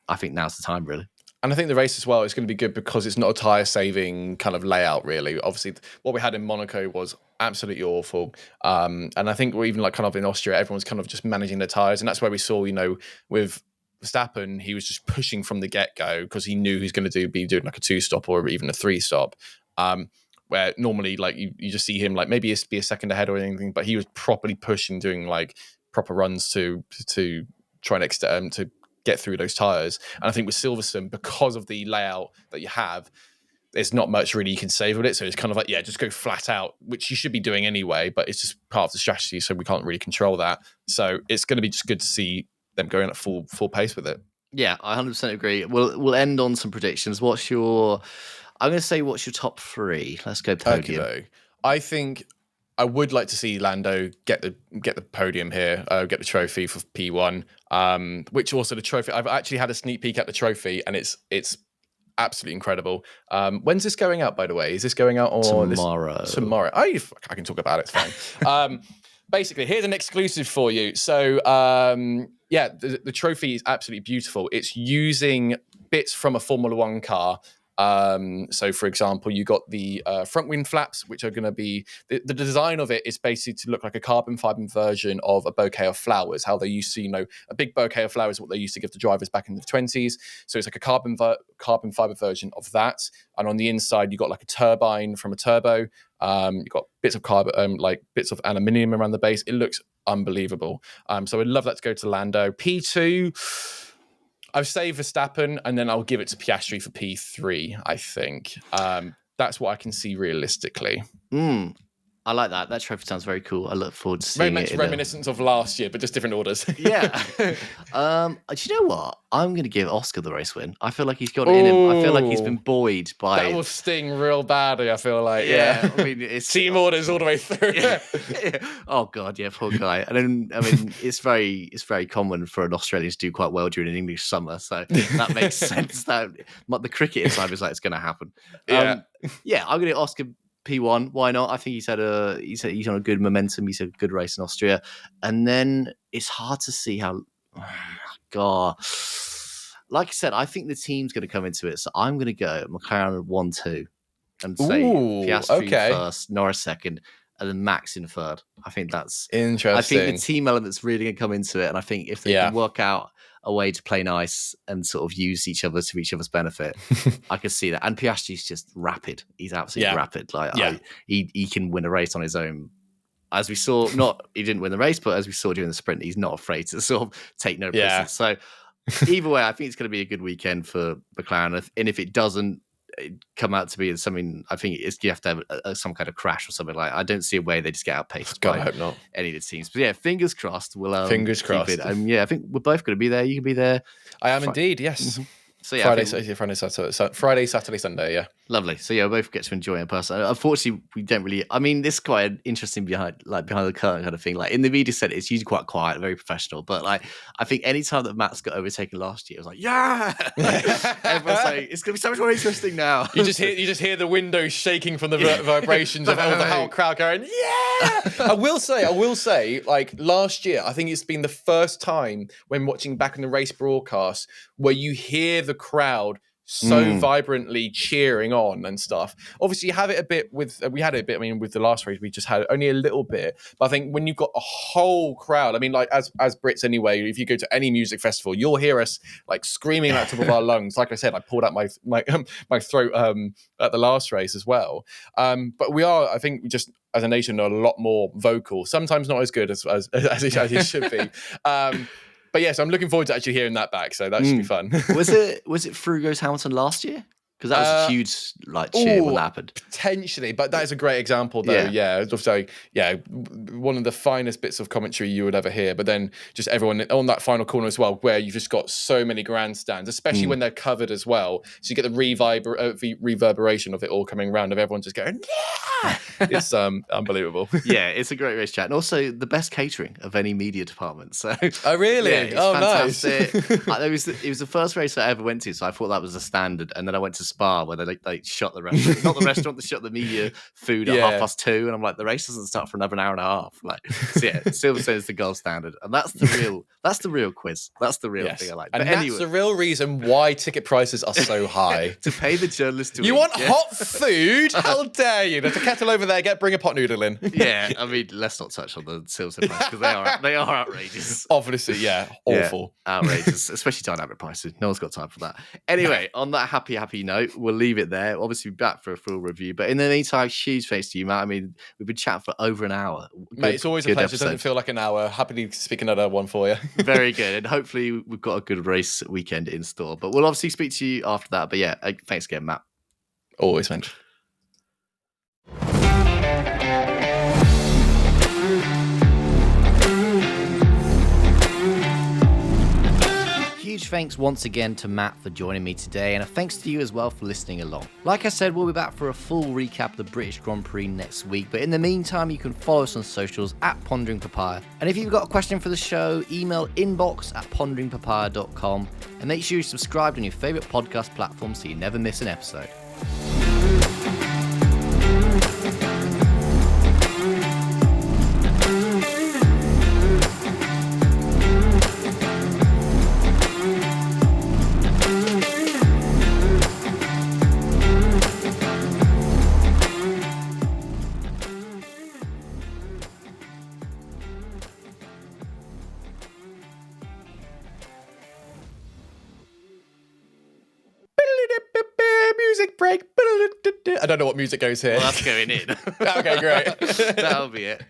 Speaker 3: I think now's the time, really.
Speaker 4: And I think the race as well is going to be good because it's not a tyre saving kind of layout, really. Obviously, what we had in Monaco was absolutely awful. And I think we're even like kind of in Austria, everyone's kind of just managing their tyres. And that's where we saw, with Verstappen, he was just pushing from the get-go because he knew he was going to be doing like a 2-stop or even a 3-stop. where normally like you just see him like maybe be a second ahead or anything, but he was properly pushing, doing like proper runs to try and to get through those tires. And I think with Silverstone, because of the layout that you have, there's not much really you can save with it. So it's kind of like, just go flat out, which you should be doing anyway, but it's just part of the strategy. So we can't really control that. So it's going to be just good to see them going at full pace with it.
Speaker 3: Yeah, I 100% agree. We'll end on some predictions. I'm going to say, what's your top 3? Let's go podium.
Speaker 4: Okay. I think I would like to see Lando get the podium here, get the trophy for P1. Which also the trophy. I've actually had a sneak peek at the trophy, and it's absolutely incredible. When's this going out, by the way? Is this going out on
Speaker 3: tomorrow?
Speaker 4: Tomorrow. I can talk about it. It's fine. Basically, here's an exclusive for you. So, the trophy is absolutely beautiful. It's using bits from a Formula One car. So, for example, you got the front wing flaps, which are going to be the design of it is basically to look like a carbon fiber version of a bouquet of flowers. How they used to, a big bouquet of flowers, what they used to give the drivers back in the 20s. So it's like a carbon fiber version of that. And on the inside, you got like a turbine from a turbo. You got bits of carbon, like bits of aluminium around the base. It looks unbelievable. So I'd love that to go to Lando. P2. I've saved Verstappen, and then I'll give it to Piastri for P3, I think. That's what I can see realistically.
Speaker 3: I like that. That trophy sounds very cool. I look forward to seeing it.
Speaker 4: Very much reminiscent of last year, but just different orders.
Speaker 3: Yeah. Do you know what? I'm going to give Oscar the race win. I feel like he's got it in him. I feel like he's been buoyed by...
Speaker 4: That will sting real badly, I feel like.
Speaker 3: Yeah. I mean, it's...
Speaker 4: Team orders all the way through.
Speaker 3: Yeah. Oh, God, yeah, poor guy. And then, I mean, it's very common for an Australian to do quite well during an English summer, so that makes sense. That the cricket side is like, it's going to happen. I'm going to Oscar... P1, why not? I think he's on a good momentum. He's a good race in Austria, and then it's hard to see how. God, like I said, I think the team's going to come into it, so I'm going to go McLaren 1-2 and say Piastri first, Norris second, and then Max in third. I think that's
Speaker 4: interesting.
Speaker 3: I think the team element's really going to come into it, and I think if they can work out a way to play nice and sort of use each other to each other's benefit, I could see that. And Piastri's just rapid. He's absolutely rapid. He can win a race on his own. As we saw, he didn't win the race, but as we saw during the sprint, he's not afraid to sort of take no prisoners. So either way, I think it's going to be a good weekend for McLaren. And if it doesn't come out to be something, I think you have to have some kind of crash or something like that. I don't see a way they just get outpaced by
Speaker 4: I hope not.
Speaker 3: Any of the teams. But yeah, fingers crossed. We'll
Speaker 4: fingers crossed.
Speaker 3: I think we're both going to be there. You can be there.
Speaker 4: I am indeed, yes.
Speaker 3: Mm-hmm. So yeah,
Speaker 4: Friday, Saturday, Sunday, yeah.
Speaker 3: Lovely. So yeah, we both get to enjoy it in person. Unfortunately, we don't really. I mean, this is quite an interesting behind the curtain kind of thing. Like in the media set, it's usually quite quiet, very professional. But like, I think any time that Max got overtaken last year, it was like, yeah, everyone's like, it's gonna be so much more interesting now.
Speaker 4: You just hear the windows shaking from the vibrations of all the whole crowd going, yeah. I will say, like last year, I think it's been the first time when watching back in the race broadcast where you hear the crowd so vibrantly cheering on and stuff. Obviously, you have it a bit with we had it a bit. I mean, with the last race, we just had only a little bit. But I think when you've got a whole crowd, I mean, like as Brits anyway, if you go to any music festival, you'll hear us like screaming at the top of our lungs. Like I said, I pulled out my throat at the last race as well. But we are, I think, we just as a nation are a lot more vocal. Sometimes not as good as it should be. But yes, I'm looking forward to actually hearing that back. So that should be fun.
Speaker 3: Was it Frugo's Hamilton last year? Because that was a huge cheer when that happened.
Speaker 4: Potentially, but that is a great example, though. Yeah, so one of the finest bits of commentary you would ever hear. But then just everyone on that final corner as well, where you've just got so many grandstands, especially when they're covered as well. So you get the reverberation of it all coming around, of everyone just going, yeah! It's unbelievable.
Speaker 3: Yeah, it's a great race chat, and also the best catering of any media department. So,
Speaker 4: oh really?
Speaker 3: Yeah, it's fantastic. Nice. It was the first race I ever went to, so I thought that was a standard, and then I went to Spa where they shut the restaurant, not the restaurant, they shut the media food at 2:30, and I'm like, the race doesn't start for another hour and a half. Like, so yeah, Silverstone is the gold standard, and that's the real quiz. That's the real thing I like.
Speaker 4: And
Speaker 3: but
Speaker 4: that's
Speaker 3: anyway,
Speaker 4: the real reason why ticket prices are so high.
Speaker 3: To pay the journalists to
Speaker 4: you
Speaker 3: eat,
Speaker 4: want hot food? How dare you? There's a kettle over there. Bring a pot noodle in.
Speaker 3: Yeah, I mean, let's not touch on the Silverstone price because they are outrageous.
Speaker 4: Obviously, awful,
Speaker 3: outrageous, especially dynamic prices. No one's got time for that. Anyway, on that happy note. note, we'll leave it there. Obviously, be back for a full review. But in the meantime, huge thanks to you, Matt. I mean, we've been chatting for over an hour.
Speaker 4: Mate, it's always a pleasure. It doesn't feel like an hour. Happily speak another one for you.
Speaker 3: Very good. And hopefully we've got a good race weekend in store. But we'll obviously speak to you after that. But yeah, thanks again, Matt.
Speaker 4: Always, man.
Speaker 3: Huge thanks once again to Matt for joining me today, and a thanks to you as well for listening along. Like I said, we'll be back for a full recap of the British Grand Prix next week, but in the meantime, you can follow us on socials at Pondering Papaya. And if you've got a question for the show, email inbox@ponderingpapaya.com, and make sure you subscribe on your favourite podcast platform so you never miss an episode.
Speaker 4: Music break. I don't know what music goes here.
Speaker 3: Well, that's going in.
Speaker 4: Okay, great.
Speaker 3: That'll be it.